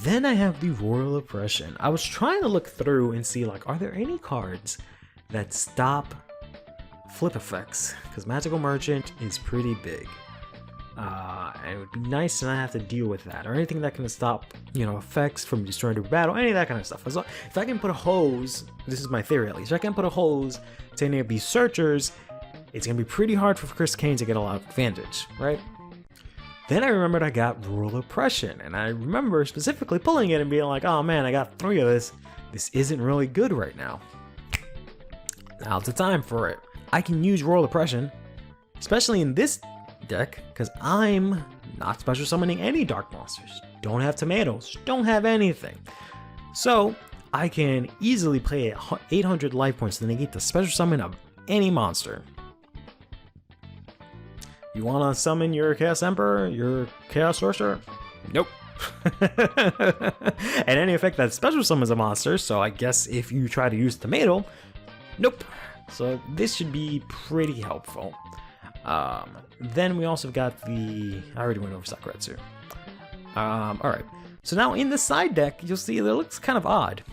Then I have the Royal Oppression. I was trying to look through and see, like, are there any cards that stop flip effects? Because Magical Merchant is pretty big. And it would be nice to not have to deal with that, or anything that can stop, you know, effects from destroying the battle, any of that kind of stuff. If I can put a hose, this is my theory at least, if I can put a hose to any of these searchers, it's going to be pretty hard for Chris Caine to get a lot of advantage, right? Then I remembered I got Royal Oppression, and I remember specifically pulling it and being like, oh man, I got 3 of this. This isn't really good right now. Now's the time for it. I can use Royal Oppression, especially in this deck, because I'm not special summoning any dark monsters. Don't have tomatoes, don't have anything. So I can easily play 800 life points to negate the special summon of any monster. You want to summon your Chaos Emperor, your Chaos Sorcerer? Nope. And any effect that special summons a monster, so I guess if you try to use tomato, nope. So this should be pretty helpful. Then we also got the... I already went over Sakuretsu. Alright. So now in the side deck, you'll see that it looks kind of odd.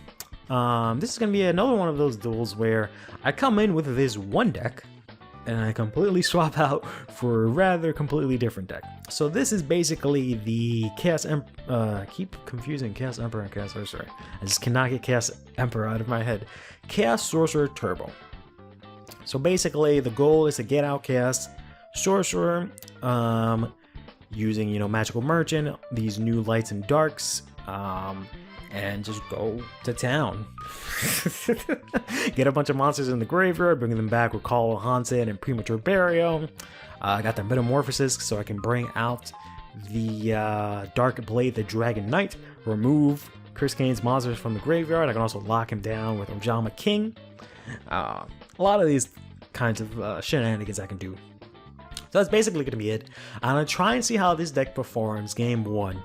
This is going to be another one of those duels where I come in with this one deck, and I completely swap out for a rather completely different deck. So this is basically the Chaos Emperor, keep confusing Chaos Emperor and Chaos Sorcerer. I just cannot get Chaos Emperor out of my head. Chaos Sorcerer Turbo. So basically the goal is to get out Chaos Sorcerer, using, you know, Magical Merchant, these new lights and darks, and just go to town. Get a bunch of monsters in the graveyard, bring them back with Call of Haunted and Premature Burial. I got the Metamorphosis so I can bring out the Dark Blade, the Dragon Knight, remove Chris Caine's monsters from the graveyard. I can also lock him down with Ojama King. A lot of these kinds of shenanigans I can do. So that's basically going to be it. I'm going to try and see how this deck performs game 1.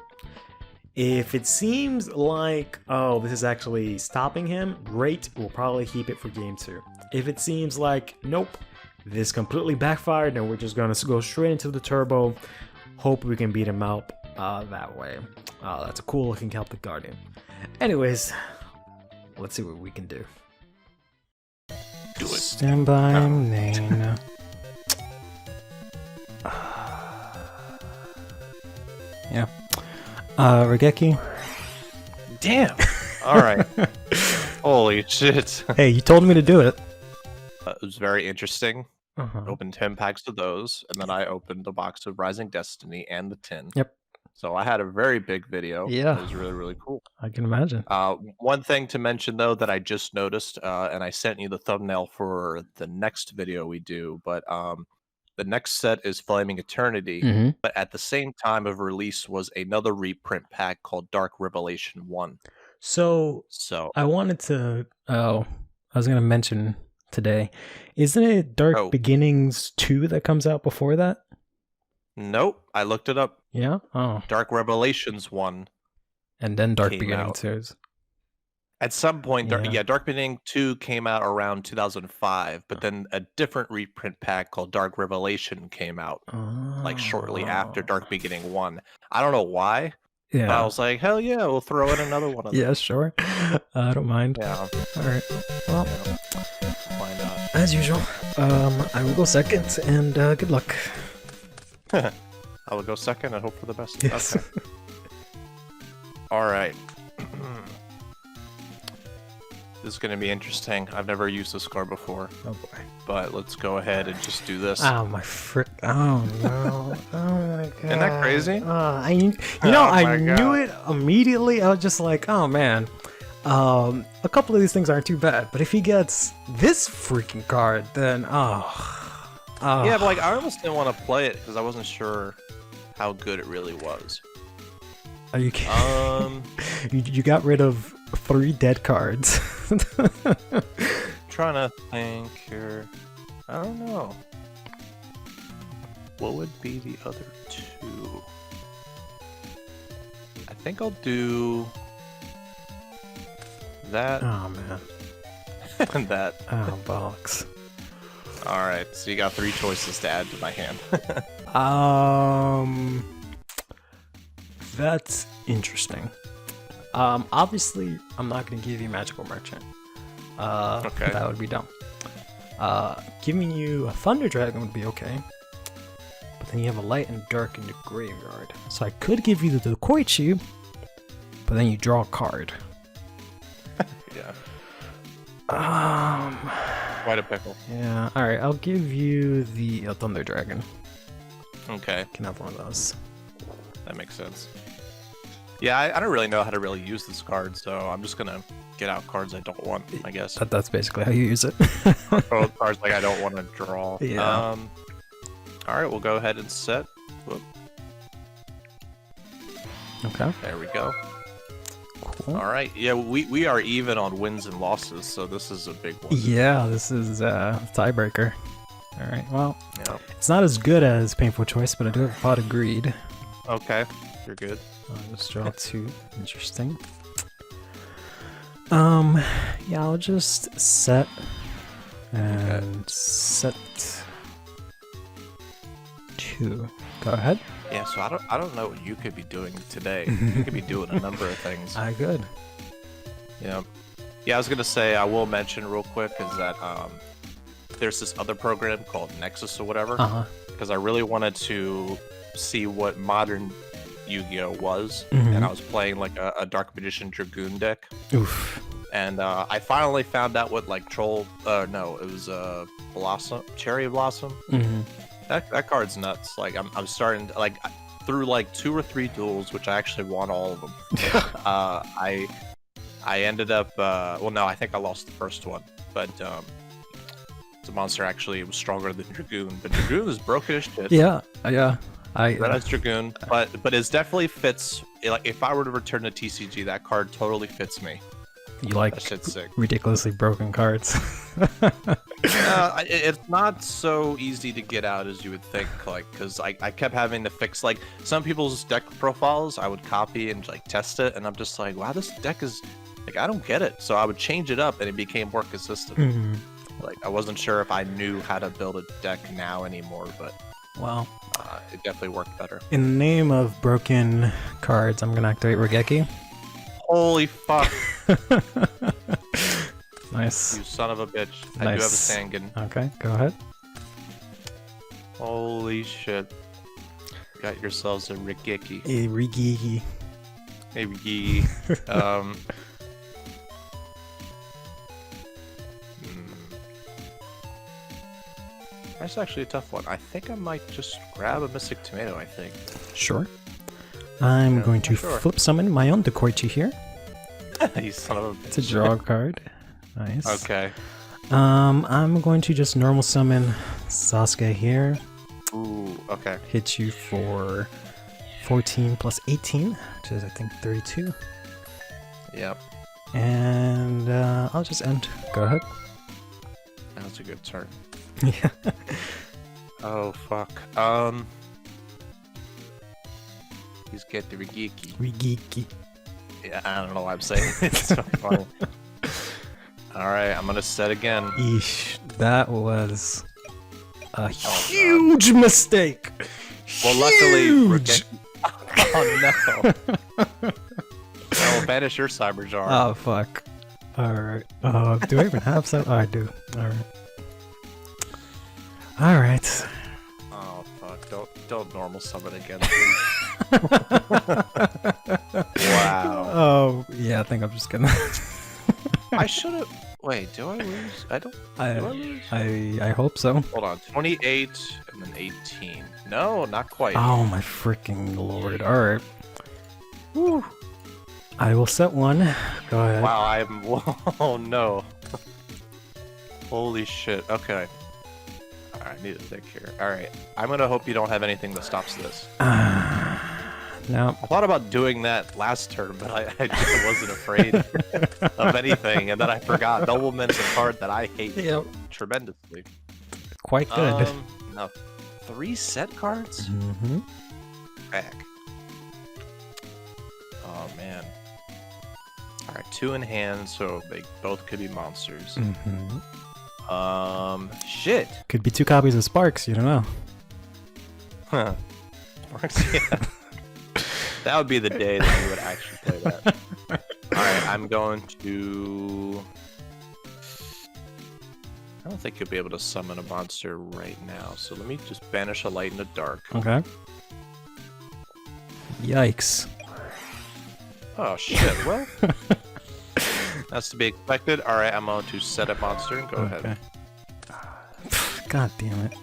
If it seems like, oh, this is actually stopping him, great, we'll probably keep it for game 2. If it seems like, nope, this completely backfired, then we're just going to go straight into the turbo. Hope we can beat him up that way. That's a cool looking Celtic Guardian. Anyways, let's see what we can do. Do it. Stand by, Nane. Yeah. Regeki? Damn. All right. Holy shit. Hey, you told me to do it. It was very interesting. Opened 10 packs of those, and then I opened a box of Rising Destiny and the tin. Yep. So I had a very big video. Yeah. It was really, really cool. I can imagine. One thing to mention, though, that I just noticed, and I sent you the thumbnail for the next video we do, but the next set is Flaming Eternity, but at the same time of release was another reprint pack called Dark Revelation 1. So I wanted to... Oh, I was going to mention today. Isn't it Dark Beginnings 2 that comes out before that? Nope. I looked it up. Yeah? Oh. Dark Revelations 1. And then Dark Beginnings 2. At some point, Dark Beginning 2 came out around 2005, but then a different reprint pack called Dark Revelation came out, like shortly after Dark Beginning 1. I don't know why. Yeah. But I was like, hell yeah, we'll throw in another one of them. Yeah, sure. I don't mind. Yeah. All right. Well, why not? As usual, I will go second, and good luck. I will go second and hope for the best. Yes. Okay. All right. This is going to be interesting. I've never used this card before. Oh boy. But let's go ahead and just do this. Oh my frick. Oh no. Oh my god. Isn't that crazy? I knew it immediately. I was just like, oh man. A couple of these things aren't too bad, but if he gets this freaking card, then yeah, but like I almost didn't want to play it because I wasn't sure how good it really was. Are you kidding? You got rid of 3 dead cards. Trying to think here. I don't know. What would be the other 2? I think I'll do that. Oh man. And that. Oh bollocks. Alright, so you got 3 choices to add to my hand. That's interesting. Obviously, I'm not going to give you Magical Merchant. Okay. That would be dumb. Giving you a Thunder Dragon would be okay. But then you have a Light and Dark in the graveyard. So I could give you the Koichi, but then you draw a card. Yeah. Quite a pickle. Yeah, alright, I'll give you the Thunder Dragon. Okay. Can have one of those. That makes sense. Yeah, I don't really know how to really use this card, so I'm just gonna get out cards I don't want, I guess. That's basically how you use it. Both cards like I don't want to draw. Yeah. Alright, we'll go ahead and set. Whoop. Okay. There we go. Cool. Alright, yeah, we are even on wins and losses, so this is a big one. Yeah, this is tiebreaker. Alright, well, yeah. It's not as good as Painful Choice, but I do have a Pot of Greed. Okay. You're good. I'll just draw 2. Interesting. Yeah, I'll just set and set 2. Go ahead. Yeah, so I don't know what you could be doing today. You could be doing a number of things. I could. Yeah. Yeah, I was gonna say, I will mention real quick is that there's this other program called Nexus or whatever. Because I really wanted to see what modern Yu-Gi-Oh was, and I was playing like a Dark Magician Dragoon deck. Oof. And I finally found out what like Troll. No, it was Blossom, Cherry Blossom. That card's nuts. Like I'm starting to, like through like 2 or 3 duels, which I actually won all of them. I ended up well, no, I think I lost the first one, but the monster actually was stronger than Dragoon. But Dragoon is broken as shit. Yeah. That's Dragoon, but it definitely fits. Like if I were to return to TCG, that card totally fits me. You like that shit's sick. Ridiculously broken cards. It's not so easy to get out as you would think, like, because I kept having to fix, like, some people's deck profiles I would copy and, like, test it, and I'm just like, wow, this deck is, like, I don't get it. So I would change it up, and it became more consistent. Like, I wasn't sure if I knew how to build a deck now anymore, but wow, it definitely worked better. In the name of broken cards, I'm gonna activate Regeki. Holy fuck. Nice. You son of a bitch. Nice. I do have a Sangan. Okay, go ahead. Holy shit. Got yourselves a Regeki. A Regeki. A Regeki. That's actually a tough one. I think I might just grab a Mystic Tomato, I think. Sure. I'm going to flip summon my own Dekoichi here. You son of a bitch. It's a draw card. Nice. Okay. I'm going to just normal summon Sasuke here. Ooh, okay. Hit you for 14 plus 18, which is I think 32. Yep. And I'll just end. Go ahead. That was a good turn. Yeah. Oh fuck. He's get the Regeki. Regeki. Yeah, I don't know why I'm saying it. It's so funny. Alright, I'm gonna set again. Eesh, that was a huge mistake. Well, luckily, oh no. I'll banish your Cyber Jar. Oh fuck. Alright. Do I even have some? Oh, I do. Alright. Alright. Oh fuck, don't normal summon again, please. Wow. Oh, yeah, I think I'm just gonna... I should've... Wait, do I lose? Do I lose? I hope so. Hold on, 28 and then 18. No, not quite. Oh my freaking lord. Alright. Woo. I will set one. Go ahead. Wow, oh no. Holy shit, okay. Alright, I need to think here. Alright, I'm gonna hope you don't have anything that stops this. No. I thought about doing that last turn, but I just wasn't afraid of anything, and then I forgot. Nobleman's a card that I hate tremendously. Quite good. No, 3 set cards? Mm-hmm. Back. Oh, man. Alright, 2 in hand, so they both could be monsters. Mm-hmm. Shit. Could be 2 copies of Sparks, you don't know. Huh. Yeah. That would be the day that we would actually play that. Alright, I'm going to... I don't think you'll be able to summon a monster right now, so let me just banish a light in the dark. Okay. Yikes. Oh shit, well... That's to be expected. Alright, I'm going to set a monster and go ahead. God damn it.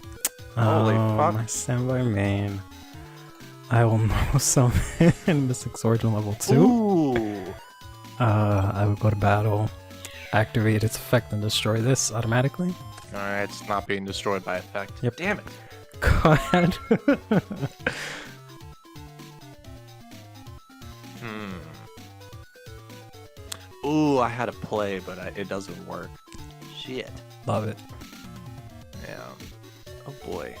Holy fuck. My standby main. I will normal summon Mystic Sword on level 2. Ooh. I would go to battle, activate its effect, and destroy this automatically. Alright, it's not being destroyed by effect. Yep. Damn it. Go ahead. Ooh, I had a play, but it doesn't work. Shit. Love it. Yeah. Oh boy.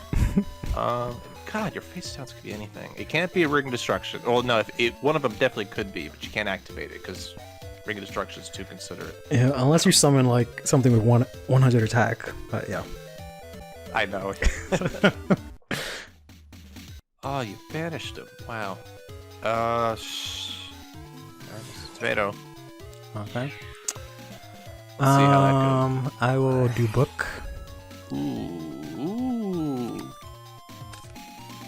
God, your face sounds could be anything. It can't be a Ring of Destruction. Well, no, one of them definitely could be, but you can't activate it because Ring of Destruction is too considerate. Yeah, unless you summon like something with 100 attack. But yeah. I know. Oh, you banished him. Wow. Tomato. Okay. See how that goes. I will do book. Ooh.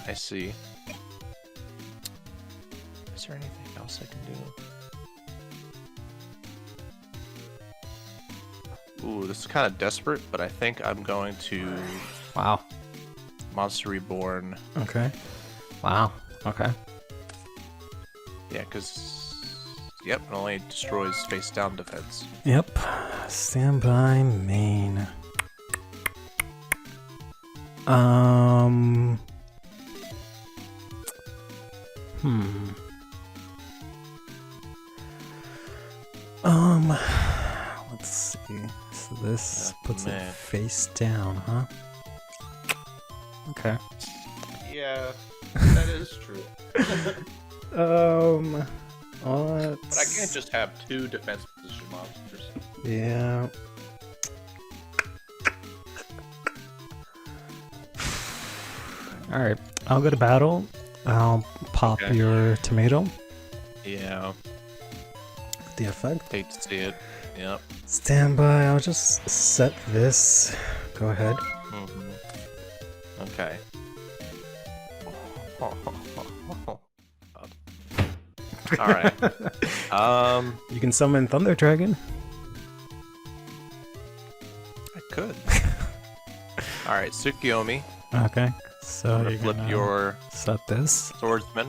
I see. Is there anything else I can do? Ooh, this is kind of desperate, but I think I'm going to... Wow. Monster Reborn. Okay. Wow. Okay. Yeah, because... Yep, it only destroys face-down defense. Yep. Standby main. Let's see. So this puts it face down, huh? Okay. Yeah, that is true. But I can't just have 2 defense position monsters. Yeah. Alright, I'll go to battle. I'll pop your tomato. Yeah. The effect. Hate to see it. Yep. Standby, I'll just set this. Go ahead. Okay. Alright. You can summon Thunder Dragon. I could. Alright, Tsukiyomi. Okay. So I'm gonna flip your set this. Swordsman.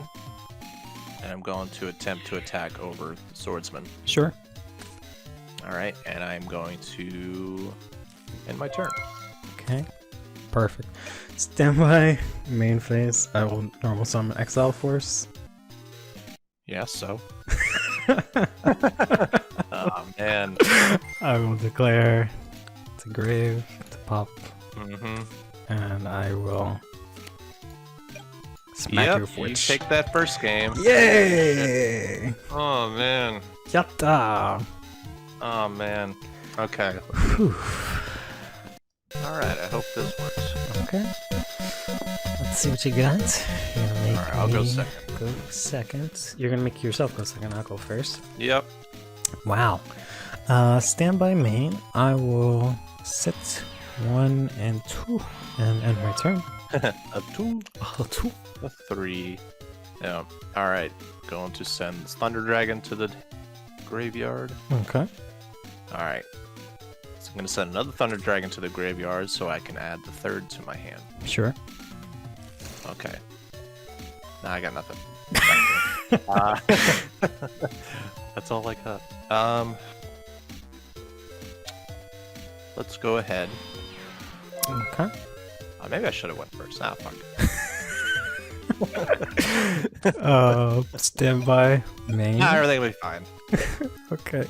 And I'm going to attempt to attack over the Swordsman. Sure. Alright, and I'm going to end my turn. Okay. Perfect. Standby, main phase. I will normal summon Exile Force. Yeah, so. Oh, man. I will declare to grave, to pop. Mm-hmm. And I will smack your you Witch. take that first game. Yay! Oh, man. Yatta! Oh, man. Okay. Alright, I hope this works. Okay. Let's see what you got. You're gonna make Alright, I'll go second. Go second. You're gonna make yourself go second. I'll go first. Yep. Wow. Standby main. I will set 1 and 2 and end my turn. A 2. A 2. A 3. Yeah. Alright. Going to send Thunder Dragon to the graveyard. Okay. Alright. So I'm going to send another Thunder Dragon to the graveyard so I can add the 3rd to my hand. Sure. Okay. Nah, I got nothing. That's all I got. Let's go ahead. Okay. Maybe I should have went first. Ah, fuck. Standby main. Nah, everything will be fine. Okay.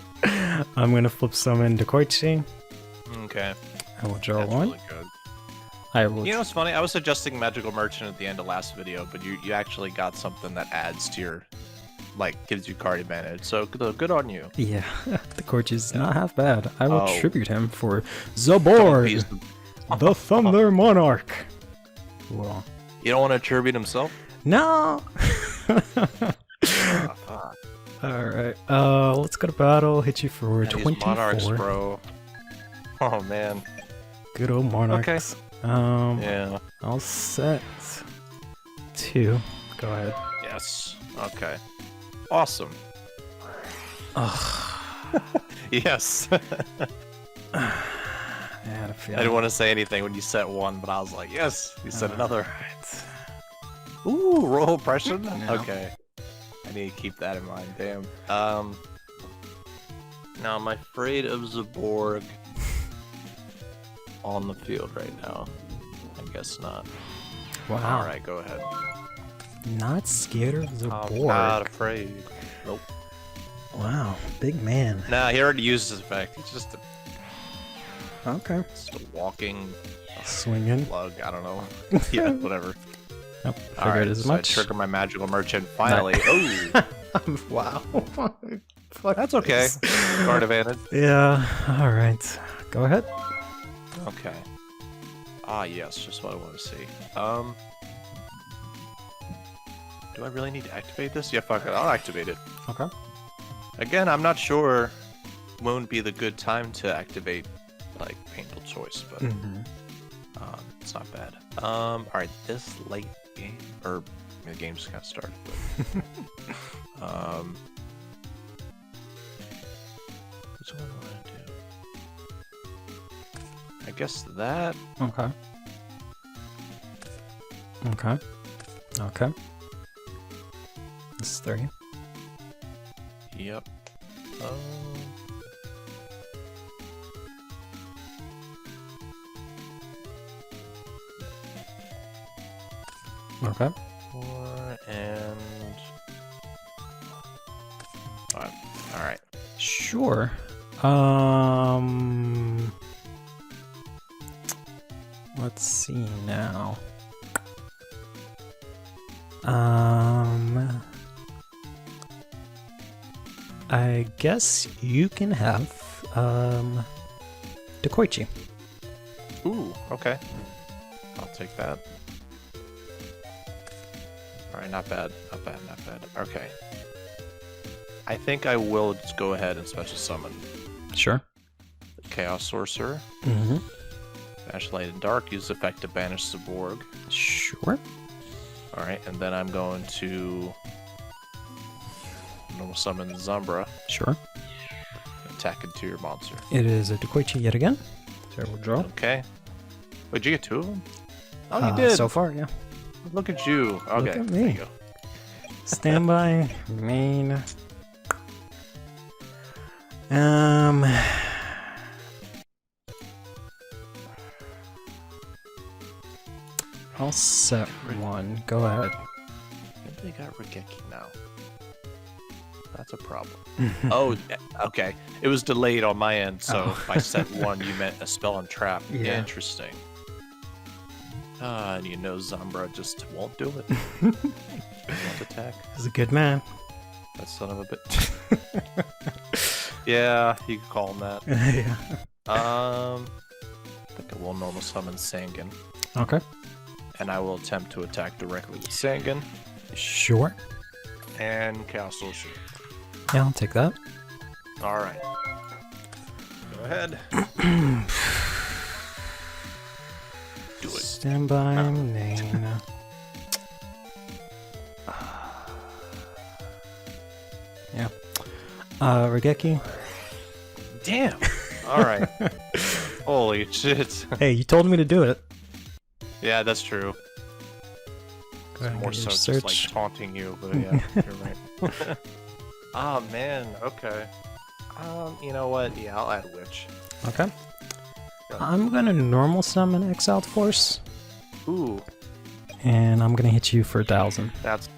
I'm gonna flip summon Dekoichi. Okay. I will draw That's 1. really good. I will. You know what's funny? I was suggesting Magical Merchant at the end of last video, but you actually got something that adds to your, like, gives you card advantage. So good on you. Yeah, Dekoichi's not half bad. I will tribute him for Zaborg, the Thunder Monarch. Cool. You don't want to tribute himself? No. Alright, let's go to battle. Hit you for 24. Monarchs, bro. Oh, man. Good old Monarchs. Okay. Yeah. I'll set 2. Go ahead. Yes. Okay. Awesome. Ugh. Yes. I had a feeling. I didn't want to say anything when you set 1, but I was like, yes, you set another. Right. Ooh, roll oppression? Yeah. Okay. I need to keep that in mind, damn. Now I'm afraid of Zaborg on the field right now. I guess not. Wow. Alright, go ahead. Not scared of Zaborg. I'm not afraid. Nope. Wow, big man. Nah, he already used his effect. He's just a Okay. walking Swinging. plug. I don't know. Yeah, whatever. Nope. All right, as so much. I trigger my magical merchant finally. Oh, wow. that's okay. Guard advantage. Yeah. All right. Go ahead. Okay. Ah, yes, just what I want to see. Do I really need to activate this? Yeah, fuck it. I'll activate it. Okay. Again, I'm not sure when would be the good time to activate, like, Painful Choice, but it's not bad. All right, this late game, or the game just got started. But, which one do I want to do? I guess that. Okay. Okay. Okay. This is 3. Yep. Okay. 4 and 5. All right. Sure. Let's see now. I guess you can have Dekoichi. Ooh, okay. I'll take that. Alright, not bad. Not bad, not bad. Okay. I think I will just go ahead and special summon. Sure. Chaos Sorcerer. Mm-hmm. Banish Light and Dark. Use effect to banish Zaborg. Sure. Alright, and then I'm going to normal summon Zumbra. Sure. Attack into your monster. It is a Dekoichi yet again. So we'll draw. Okay. Wait, did you get 2 of them? Oh, you did. So far, yeah. Look at you. Okay. Look at There me. you go. Standby, main. I'll set 1. Go ahead. I think they got Regeki now. That's a problem. Oh, okay. It was delayed on my end, so if I set 1, you meant a spell on trap. Yeah. Interesting. And you know Zambra just won't do it. Won't attack. He's a good man. That son of a bitch. Yeah, you could call him that. Yeah. I think I will normal summon Sangan. Okay. And I will attempt to attack directly with Sangan. Sure. And Chaos Sorcerer. Yeah, I'll take that. Alright. Go ahead. Do it. Standby, main. Yeah. Regeki. Damn. Alright. Holy shit. Hey, you told me to do it. Yeah, that's true. Go ahead and More get so your just search. like taunting you, but yeah, you're right. Ah, man. Okay. You know what? Yeah, I'll add Witch. Okay. I'm gonna normal summon Exiled Force, Ooh, and I'm gonna hit you for 1,000. that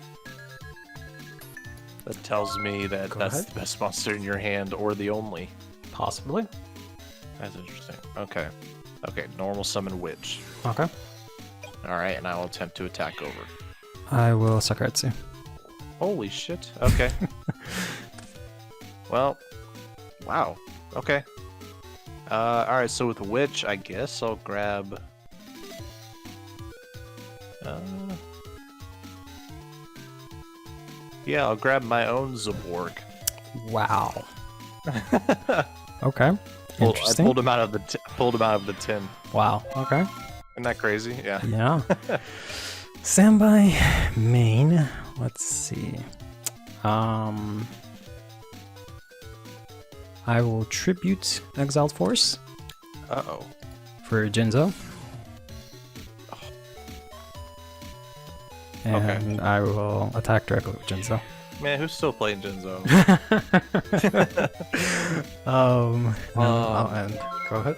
tells me that Go that's ahead. the best monster in your hand, or the only. Possibly. That's interesting. Okay. Okay, normal summon Witch. Okay. Alright, and I will attempt to attack over. I will Sakaretsu. Holy shit. Okay. Well, wow. Okay. Alright, so with Witch, I guess I'll grab... yeah, I'll grab my own Zaborg. Wow. Okay. I Interesting. pulled him out of the tin. Wow. Okay. Isn't that crazy? Yeah. Yeah. Standby main. Let's see. I will tribute Exiled Force Uh-oh. for Jinzo. And I will attack directly with Jinzo. Man, who's still playing Jinzo? No, I'll end. Go ahead.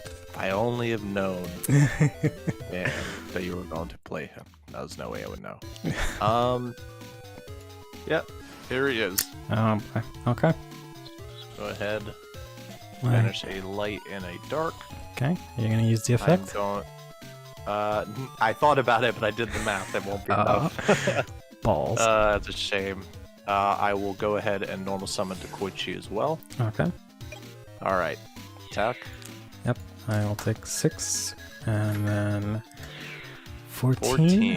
If I only have known man, that you were going to play him. There's no way I would know. Yep, here he is. Okay. Go ahead. Banish a light and a dark. Okay. You're gonna use the effect? I thought about it, but I did the math. It won't be enough. Balls. That's a shame. I will go ahead and normal summon to Koichi as well. Okay. All right. Attack. Yep. I will take 6, and then 14. 14.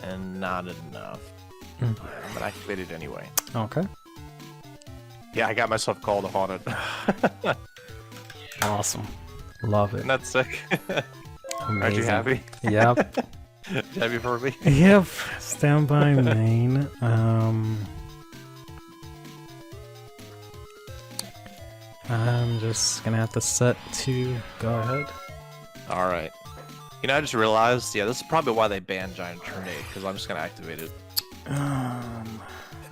And not enough. I'm gonna activate it anyway. Okay. Yeah, I got myself called a haunted. Awesome. Love it. Isn't that sick? Amazing. Aren't you happy? Yep. You happy for me? Yep. Standby main. I'm just gonna have to set to go ahead. All right. You know, I just realized, yeah, this is probably why they banned Giant Tornado, because I'm just gonna activate it.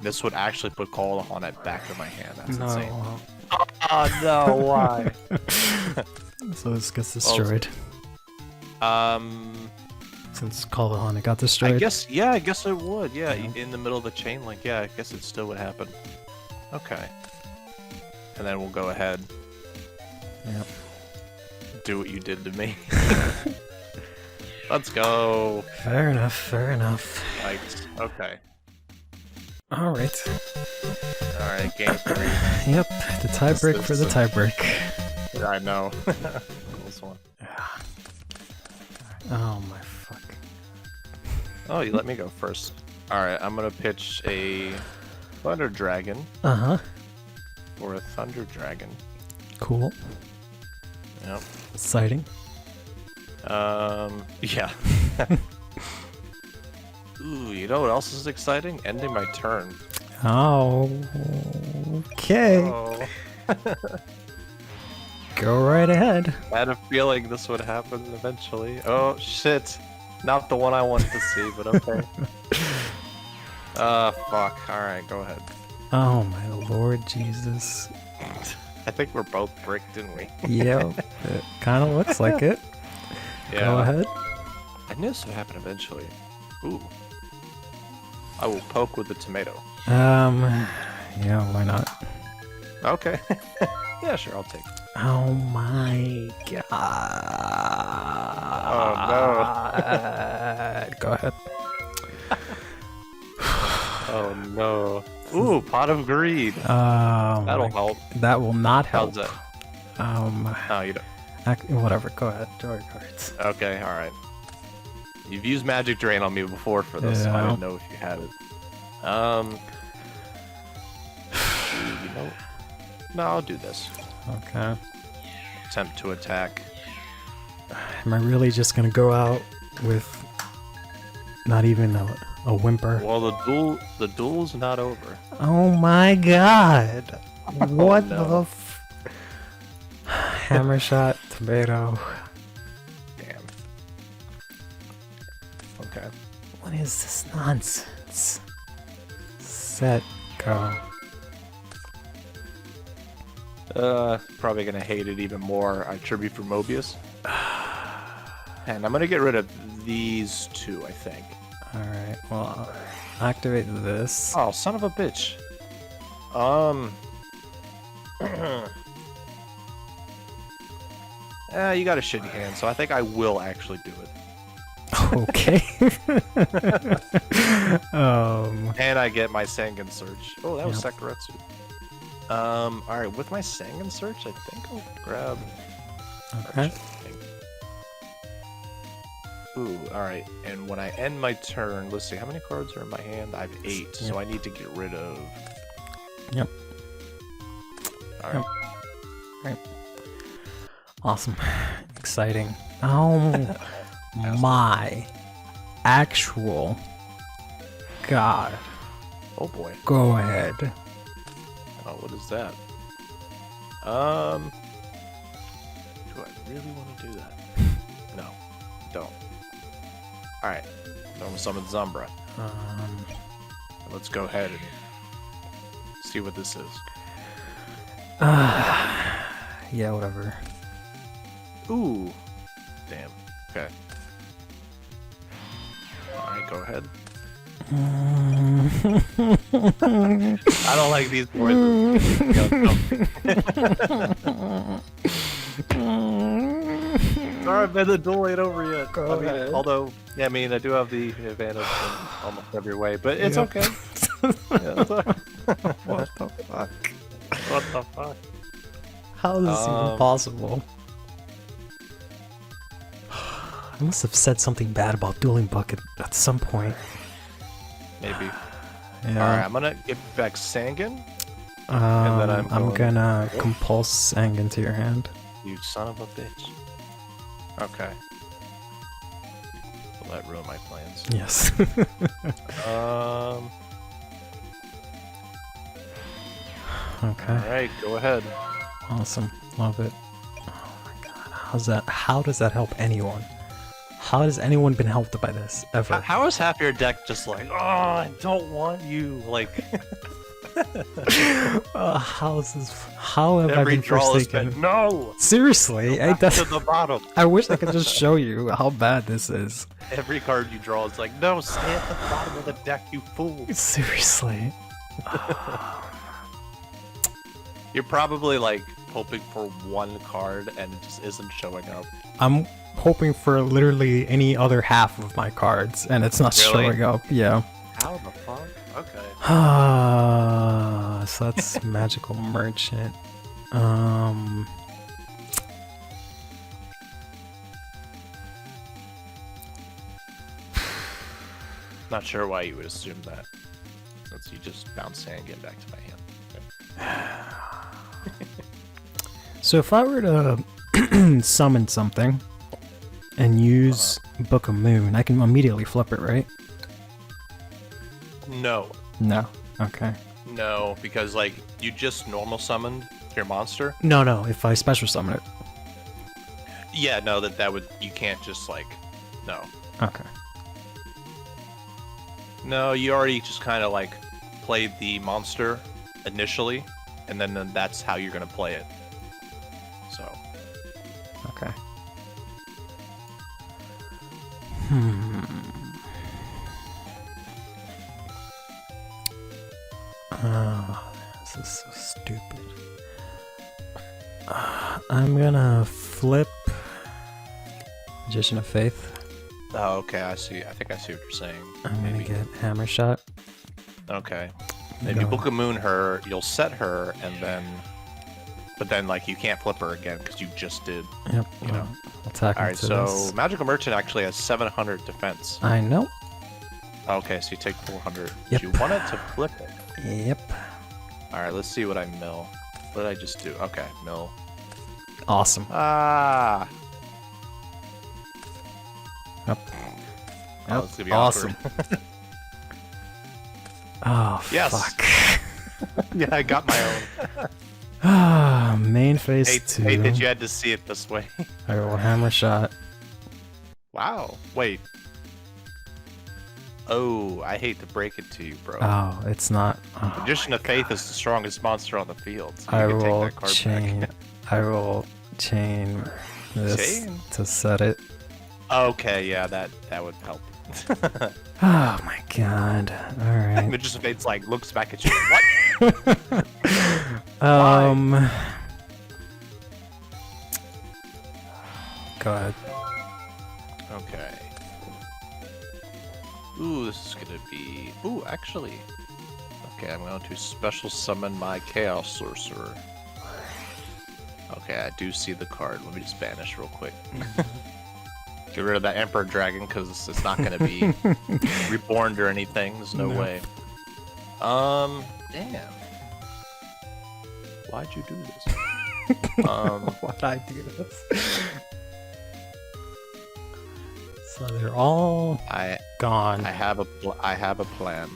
This would actually put Call of the Haunted back in my hand. That's insane. Oh no, why? So this gets destroyed. Since Call of the Haunted got destroyed. I guess it would. Yeah, in the middle of the chain link. Yeah, I guess it still would happen. Okay. And then we'll go ahead. Yep. Do what you did to me. Let's go. Fair enough. Fair enough. Thanks. Okay. All right. All right. Game 3. Yep. The tie break for the tie break. Yeah, I know. Close one. Oh my fuck. Oh, you let me go first. All right. I'm gonna pitch a Thunder Dragon. For a Thunder Dragon. Cool. Yep. Exciting. Yeah. Ooh, you know what else is exciting? Ending my turn. Oh. Okay. Oh. Go right ahead. I had a feeling this would happen eventually. Oh, shit. Not the one I wanted to see, but okay. Fuck. Alright, go ahead. Oh my Lord Jesus. I think we're both bricked, didn't we? Yep. It kind of looks like it. Yeah. Go ahead. I knew this would happen eventually. Ooh. I will poke with the tomato. Yeah, why not? Okay. Yeah, sure, I'll take it. Oh my god. Oh no. Go ahead. Oh no. Ooh, Pot of Greed. That'll help. That will not help. How's that? No, you don't. Whatever, go ahead. Draw your cards. Okay, alright. You've used Magic Drain on me before for this, so I didn't know if you had it. You know, no, I'll do this. Okay. Attempt to attack. Am I really just gonna go out with not even a whimper? Well, the duel's not over. Oh my god! What no. the Hammer shot, tomato. Damn. Okay. What is this nonsense? Set, go. Probably gonna hate it even more. I tribute for Mobius. And I'm gonna get rid of these two, I think. Alright, well, I'll activate this. Oh, son of a bitch. You got a shitty hand, so I think I will actually do it. Okay. And I get my Sangan Search. Oh, that was Yep. Sakaretsu. Alright, with my Sangan Search, I think I'll grab... Okay. Ooh, alright. And when I end my turn, let's see, how many cards are in my hand? I have 8, so I need to get rid of... Yep. Alright. Yep. Right. Awesome. Exciting. Oh my actual god. Oh boy. Go ahead. Oh, what is that? Do I really want to do that? No, don't. Alright, normal summon Zumbra. Let's go ahead and see what this is. Yeah, whatever. Ooh. Damn. Okay. Alright, go ahead. I don't like these boys. Sorry, man, the duel ain't over yet. Go ahead. Although, yeah, I mean, I do have the advantage in almost every way, but it's Yep. okay. Yeah, it's all right. What the fuck? What the fuck? How is this even possible? I must have said something bad about Dueling Bucket at some point. Maybe. Yeah. Alright, I'm gonna give back Sangan. And then I'm gonna compulse Sangan to your hand. You son of a bitch. Okay. Will that ruin my plans? Yes. Okay. Alright, go ahead. Awesome. Love it. Oh my god. How does that help anyone? How has anyone been helped by this ever? How is half your deck just like, oh, I don't want you? Like, how is this? How have I every been draw has forsaken? been, no! Seriously, Back to the bottom. I wish I could just show you how bad this is. Every card you draw is like, no, stay at the bottom of the deck, you fool. Seriously. You're probably like hoping for one card and it just isn't showing up. I'm hoping for literally any other half of my cards, and it's not Really? showing up. Yeah. How the fuck? Okay. So that's Magical Merchant. Not sure why you would assume that, since you just bounced Sangan back to my hand. So if I were to summon something and use Book of Moon, I can immediately flip it, right? No. No. Okay. No, because like you just normal summoned your monster. No, if I special summon it. Yeah, no, that would, you can't just like, no. Okay. No, you already just kind of like played the monster initially, and then that's how you're gonna play it. So. Okay. Oh, this is so stupid. I'm gonna flip Magician of Faith. Oh, okay, I see. I think I see what you're saying. I'm gonna Maybe. get Hammer Shot. Okay. Maybe Book of Moon her, you'll set her, and then... But then, like, you can't flip her again, because you just did. Yep. You know. Attack Alright, into so this. Magical Merchant actually has 700 defense. I know. Okay, so you take 400. Yep. You want it to flip it. Yep. Alright, let's see what I mill. What did I just do? Okay, mill. Awesome. Ah! Yep. Oh, it's gonna be Awesome. awkward. Oh, Yes. fuck. Yeah, I got my own. Ah, main phase 2. Hate that you had to see it this way. I will Hammer Shot. Wow. Wait. Oh, I hate to break it to you, bro. Oh, it's not. Oh, Magician of Faith is the strongest monster on the field. So I you can will take that card chain. back. I will chain this Chain? to set it. Okay, yeah, that would help. Oh my god. Alright. Magician of Faith's like looks back at you. What? Go ahead. Okay. Ooh, this is gonna be. Ooh, actually. Okay, I'm going to special summon my Chaos Sorcerer. Okay, I do see the card. Let me just banish real quick. Get rid of that Emperor Dragon because it's not going to be reborn or anything. There's no way. Damn. Why'd you do this? Why'd I do this? So they're all gone. I have a plan.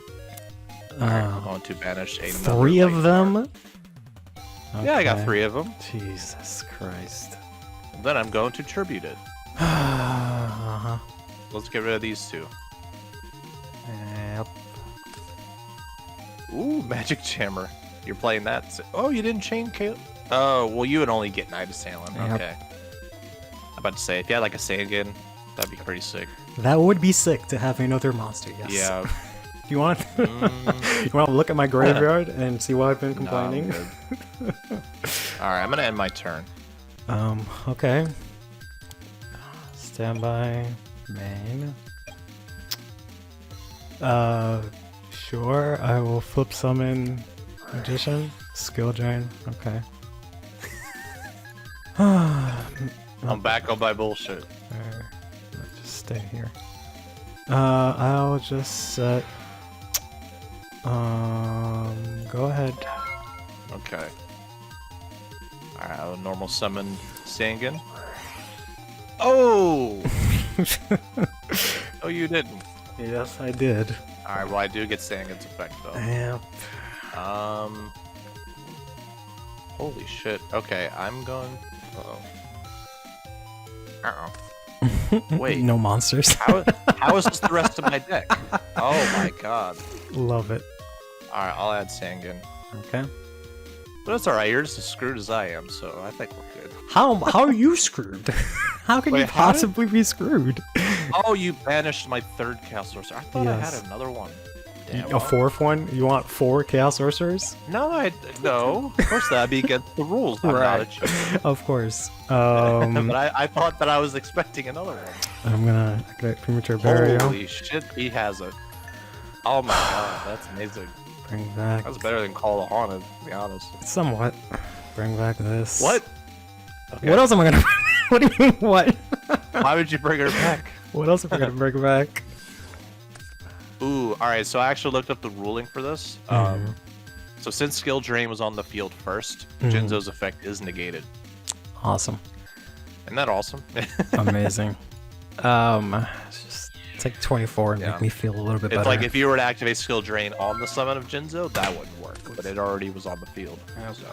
Alright, I'm going to banish another 3 of light them? card. Yeah, I got Okay. 3 of them. Jesus Christ. Then I'm going to tribute it. Uh-huh. Let's get rid of these 2. Yep. Ooh, Magic Jammer. You're playing that. Oh, you didn't chain Caleb? Oh, well, you would only get Night Assailant. Yep. Okay. I'm about to say, if you had like a Sangan, that'd be pretty sick. That would be sick to have another monster, yes. Yeah. Do you want you want to look at my graveyard and see why I've been complaining? No, Alright, I'm gonna end my turn. Okay. Standby. Main. Sure. I will flip summon Magician. Skill drain. Okay. I'm back on my bullshit. Let's just stay here. I'll just set. Go ahead. Okay. Alright, I'll normal summon Sangan. Oh! Oh, you didn't. Yes, I did. Alright, well, I do get Sangan's effect, though. Yep. Holy shit. Okay, I'm going... Uh-oh. Wait. No monsters. How is this the rest of my deck? Oh my god. Love it. Alright, I'll add Sangan. Okay. But it's alright, you're just as screwed as I am, so I think we're good. How are you screwed? How can Wait, you possibly be screwed? Oh, you banished my third Chaos Sorcerer. I thought I had another one. Damn, A fourth one? You want 4 Chaos Sorcerers? No, no. Of course that'd be against the rules. I'm not a cheater. Of course. But I thought that I was expecting another one. I'm gonna activate Premature Burial. Holy shit, he has it. Oh my god, that's amazing. Bring back... That's better than Call of Haunted, to be honest. Somewhat. Bring back this. What? Okay. What else am I gonna... What do you mean, what? Why would you bring her back? What else am I gonna bring back? Ooh, alright, so I actually looked up the ruling for this. So since Skill Drain was on the field first, Jinzo's effect is negated. Awesome. Isn't that awesome? Amazing. It's just take 24 and make me feel a little bit better. It's like if you were to activate Skill Drain on the summon of Jinzo, that wouldn't work. But it already was on the field. So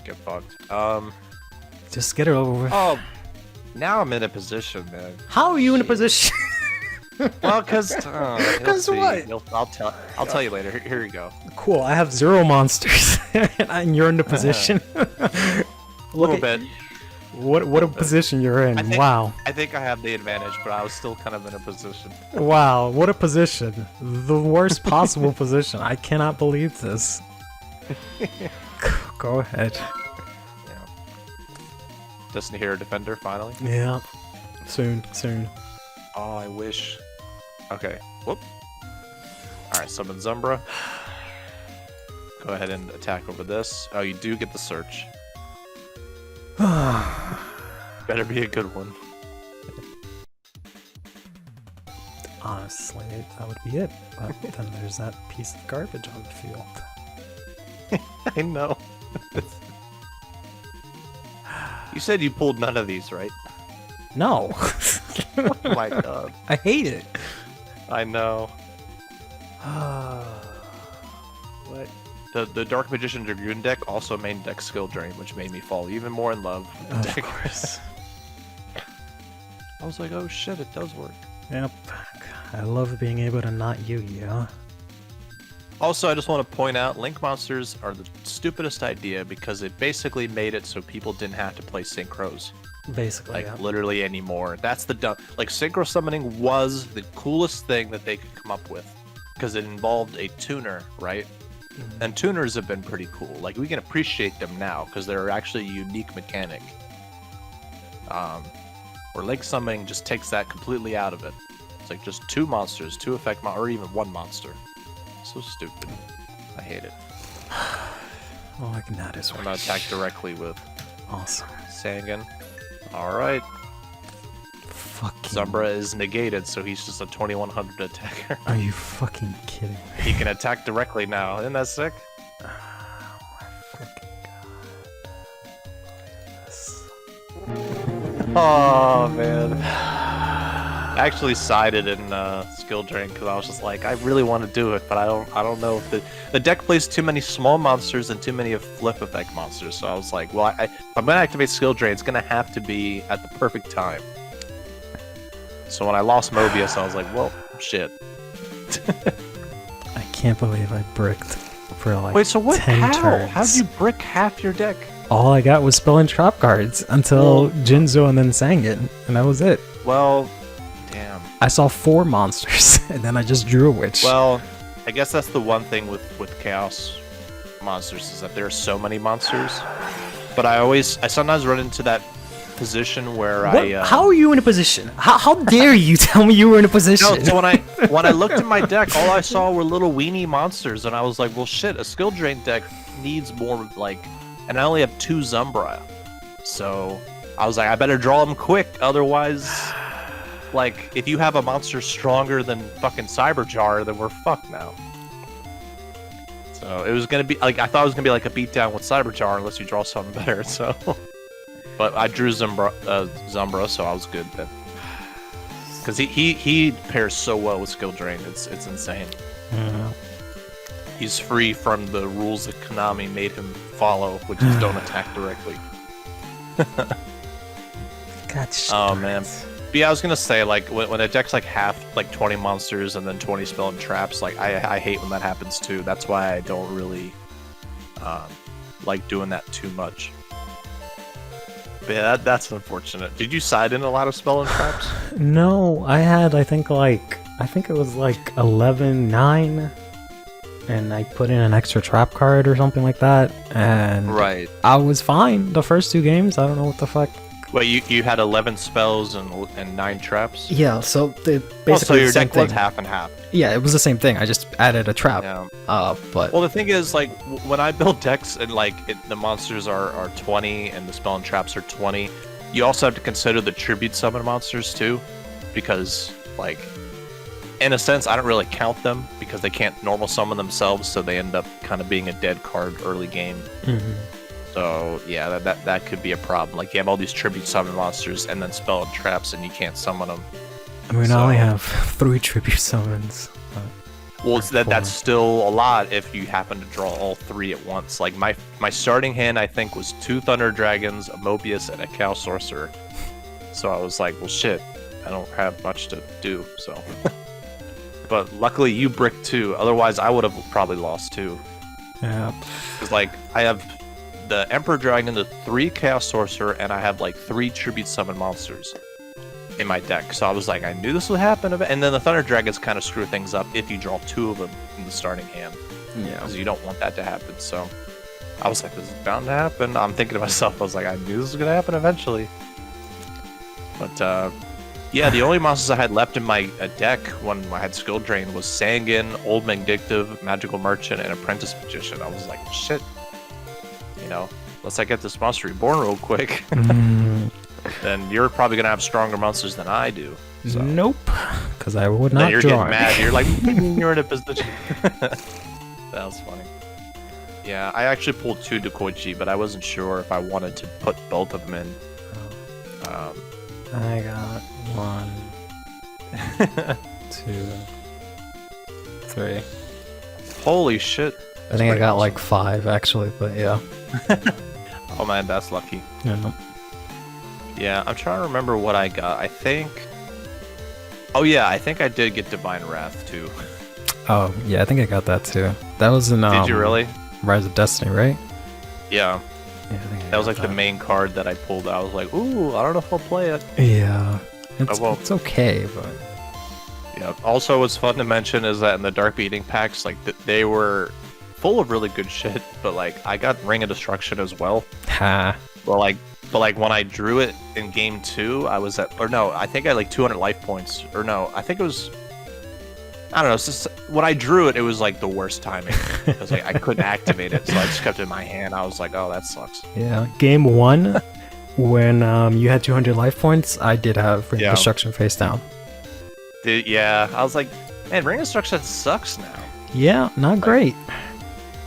get fucked. Just get it over with. Oh, now I'm in a position, man. How are you in a position? Well, because what? I'll tell you later. Here you go. Cool. I have 0 monsters, and you're in the position. A little bit. What a position you're in. Wow. I think I have the advantage, but I was still kind of in a position. Wow. What a position. The worst possible position. I cannot believe this. Go ahead. Destiny Hero Defender, finally. Yeah. Soon. Oh, I wish. Okay. Whoop. Alright, summon Zumbra. Go ahead and attack over this. Oh, you do get the search. Better be a good one. Honestly, that would be it. But then there's that piece of garbage on the field. I know. You said you pulled none of these, right? No. Oh my god. I hate it. I know. What? The Dark Magician Dragoon deck also main deck Skill Drain, which made me fall even more in love with the deck. Of course. I was like, oh shit, it does work. Yep. I love being able to not Yu-Gi-Oh! Also, I just want to point out, Link Monsters are the stupidest idea because it basically made it so people didn't have to play Synchros. Basically, like, literally anymore. That's the dumb... Like, Synchro Summoning was the coolest thing that they could come up with. Because it involved a tuner, right? And tuners have been pretty cool. Like, we can appreciate them now, because they're actually a unique mechanic. Where Link Summoning just takes that completely out of it. It's like just 2 monsters, 2 effect or even 1 monster. So stupid. I hate it. Oh, like that is I'm gonna attack directly with awesome. Sangan. Alright. Fucking... Zumbra is negated, so he's just a 2100 attacker. Are you fucking kidding me? He can attack directly now. Isn't that sick? Oh my fucking god. Oh, man. I actually sided in Skill Drain because I was just like, I really want to do it, but I don't know if the deck plays too many small monsters and too many of flip effect monsters. So I was like, well, if I'm gonna activate Skill Drain, it's gonna have to be at the perfect time. So when I lost Mobius, I was like, well, shit. I can't believe I bricked for like Wait, so what? 10 turns. How did you brick half your deck? All I got was spell and trap cards until Jinzo and then Sangan, and that was it. Well, damn. I saw 4 monsters, and then I just drew a witch. Well, I guess that's the one thing with Chaos monsters is that there are so many monsters. But I sometimes run into that position where How are you in a position? How dare you tell me you were in a position? No, so when I looked at my deck, all I saw were little weenie monsters, and I was like, well, shit, a skill drain deck needs more, like, and I only have 2 Zumbra. So I was like, I better draw them quick, otherwise, like, if you have a monster stronger than fucking Cyberjar, then we're fucked now. So it was gonna be like, I thought it was gonna be like a beatdown with Cyberjar unless you draw something better. So, but I drew Zumbra, so I was good then. Because he pairs so well with skill drain, it's insane. Yeah. He's free from the rules that Konami made him follow, which is don't attack directly. Oh man. But yeah, I was gonna say, like, when a deck's like half, like 20 monsters and then 20 spell and traps, like I hate when that happens too. That's why I don't really like doing that too much. But yeah, that's unfortunate. Did you side in a lot of spell and traps? No, I had, I think it was like 11-9, and I put in an extra trap card or something like that, and right. I was fine the first 2 games. I don't know what the fuck. Wait, you had 11 spells and 9 traps? Yeah, so basically so your deck was half and half. Yeah, it was the same thing. I just added a trap. Yeah. But well, the thing is, like, when I build decks and like the monsters are 20 and the spell and traps are 20, you also have to consider the tribute summon monsters too, because, like, in a sense, I don't really count them because they can't normal summon themselves, so they end up kind of being a dead card early game. Mm-hmm. So yeah, that could be a problem. Like, you have all these tribute summon monsters and then spell and traps, and you can't summon them. I mean, I only have 3 tribute summons. Well, that's still a lot if you happen to draw all 3 at once. Like, my starting hand, I think, was 2 Thunder Dragons, a Mobius, and a Cow Sorcerer. So I was like, well, shit, I don't have much to do. So, but luckily you bricked 2. Otherwise, I would have probably lost 2. Yeah. Because, like, I have the Emperor Dragon, the 3 Chaos Sorcerer, and I have like 3 Tribute Summon monsters in my deck. So I was like, I knew this would happen. And then the Thunder Dragons kind of screw things up if you draw 2 of them in the starting hand. Yeah. Because you don't want that to happen. So I was like, this is bound to happen. I'm thinking to myself, I was like, I knew this was going to happen eventually. But yeah, the only monsters I had left in my deck when I had Skill Drain was Sangin, Old Vindictive, Magical Merchant, and Apprentice Magician. I was like, shit. You know, unless I get this monster reborn real quick, then you're probably gonna have stronger monsters than I do. So. Nope, because I would not. Then you're draw getting mad. You're like, you're in a position. That was funny. Yeah, I actually pulled 2 Dekoichi, but I wasn't sure if I wanted to put both of them in. I got 1, 2, 3. Holy shit! I think I got like 5 actually, but yeah. Oh man, that's lucky. Yeah. Yeah, I'm trying to remember what I got. I think. Oh yeah, I think I did get Divine Wrath too. Oh yeah, I think I got that too. That was in Did you really? Rise of Destiny, right? Yeah. Yeah, I think I that was like the main card that I pulled. I was like, ooh, I don't know if I'll play it. Yeah. It's okay, but. Yeah. Also, what's fun to mention is that in the Dark Beating packs, like they were full of really good shit, but like I got Ring of Destruction as well. Ha. But like when I drew it in game 2, I was at, or no, I think I had like 200 life points, or no, I think it was, I don't know. It's just, when I drew it, it was like the worst timing because like I couldn't activate it, so I just kept it in my hand. I was like, oh, that sucks. Yeah, game 1, when you had 200 life points, I did have Ring of Destruction face down. Yeah, I was like, man, Ring of Destruction sucks now. Yeah, not great.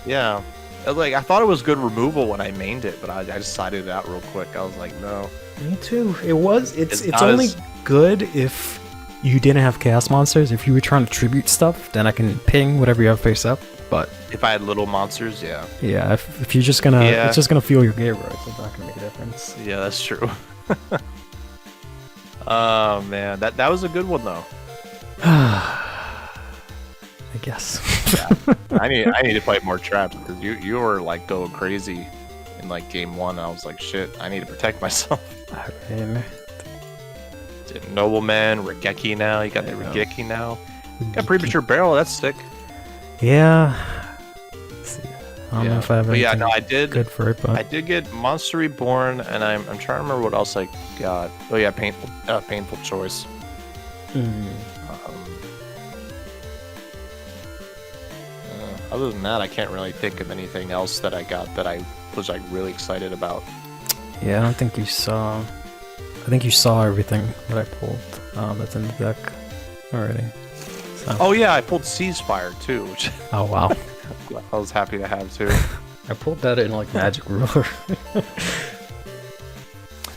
Yeah. Like, I thought it was good removal when I mained it, but I just sided it out real quick. I was like, no. Me too. It's only good if you didn't have chaos monsters. If you were trying to tribute stuff, then I can ping whatever you have face up. But if I had little monsters, yeah. Yeah, if you're just gonna, it's just gonna fuel your game, right? So it's not gonna make a difference. Yeah, that's true. Oh man, that was a good one though. I guess. Yeah. I need to play more traps because you were like going crazy in like game 1. I was like, shit, I need to protect myself. I mean, Nobleman, Regeki now. You got the Regeki now. You got Premature Barrel. That's sick. Yeah. Let's see. I don't know if I have but yeah, anything no, I did. good for it, but I did get Monster Reborn, and I'm trying to remember what else I got. Oh yeah, painful choice. Other than that, I can't really think of anything else that I got that I was like really excited about. Yeah, I don't think you saw. I think you saw everything that I pulled that's in the deck already. So. Oh yeah, I pulled Ceasefire too, which Oh wow. I was happy to have too. I pulled that in like Magic Ruler.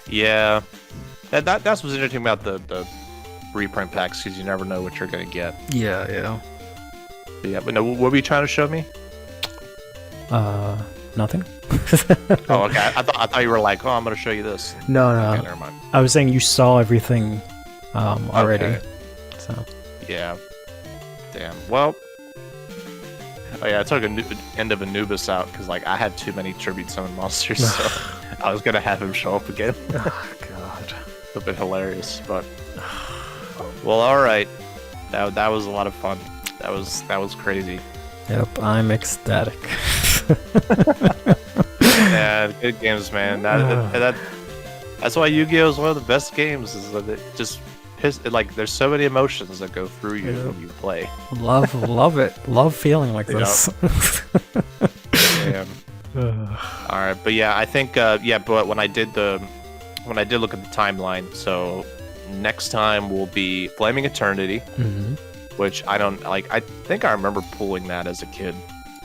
Yeah, that's what's interesting about the reprint packs, because you never know what you're gonna get. Yeah. Yeah, but no, what were you trying to show me? Nothing. Oh, okay. I thought you were like, oh, I'm gonna show you this. No. Okay, never mind. I was saying you saw everything already. Okay. So. Yeah. Damn. Well. Oh yeah, I took End of Anubis out because like I had too many tribute summon monsters, so I was gonna have him show up again. Oh god. A bit hilarious, but well, all right. That was a lot of fun. That was crazy. Yep, I'm ecstatic. Yeah, good games, man. That's why Yu-Gi-Oh is one of the best games. Is that it just like there's so many emotions that go through you when you play. Love it. Love feeling like this. Damn. All right, but yeah, I think but when I did look at the timeline, so next time will be Flaming Eternity. Which I don't like. I think I remember pulling that as a kid,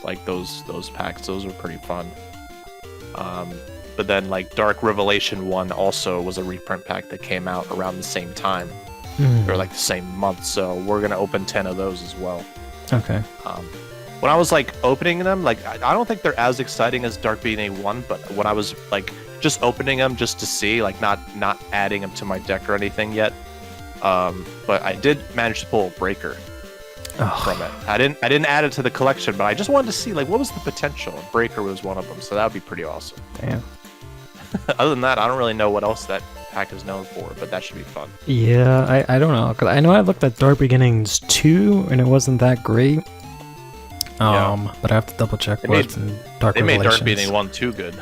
like those packs. Those were pretty fun. But then like Dark Revelation 1 also was a reprint pack that came out around the same time, or like the same month. So we're gonna open 10 of those as well. Okay. When I was like opening them, like I don't think they're as exciting as Dark Beginning 1, but when I was like just opening them just to see, like not adding them to my deck or anything yet. But I did manage to pull a Breaker from it. I didn't add it to the collection, but I just wanted to see like what was the potential. Breaker was one of them, so that would be pretty awesome. Damn. Other than that, I don't really know what else that pack is known for, but that should be fun. Yeah, I don't know, cause I know I looked at Dark Beginnings 2 and it wasn't that great. But I have to double check what's in Dark Revelations. They made Dark Beginning 1 too good.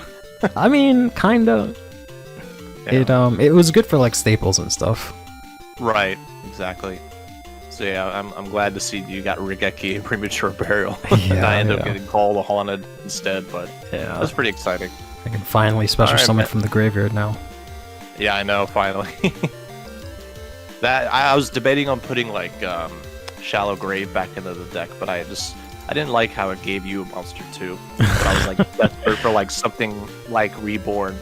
I mean, kinda. Yeah. It was good for like staples and stuff. Right, exactly. So yeah, I'm glad to see you got Rigeki and Premature Burial. And I ended up getting Call the Haunted instead, but yeah, that's pretty exciting. I can finally special summon from the graveyard now. Yeah, I know, finally. That I was debating on putting like Shallow Grave back into the deck, but I didn't like how it gave you a monster too. But I was like desperate for like something like Reborn.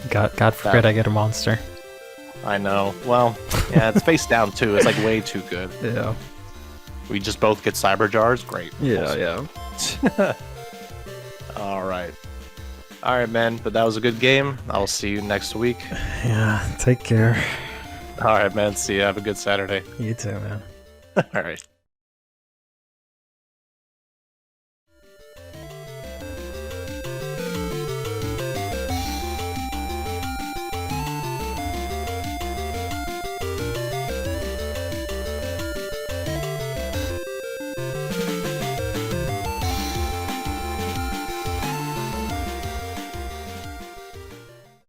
God forbid I get a monster. I know. Well, yeah, it's face down too. It's like way too good. Yeah. We just both get Cyber Jars. Great. Yeah. All right, man. But that was a good game. I'll see you next week. Yeah. Take care. All right, man. See you. Have a good Saturday. You too, man. All right.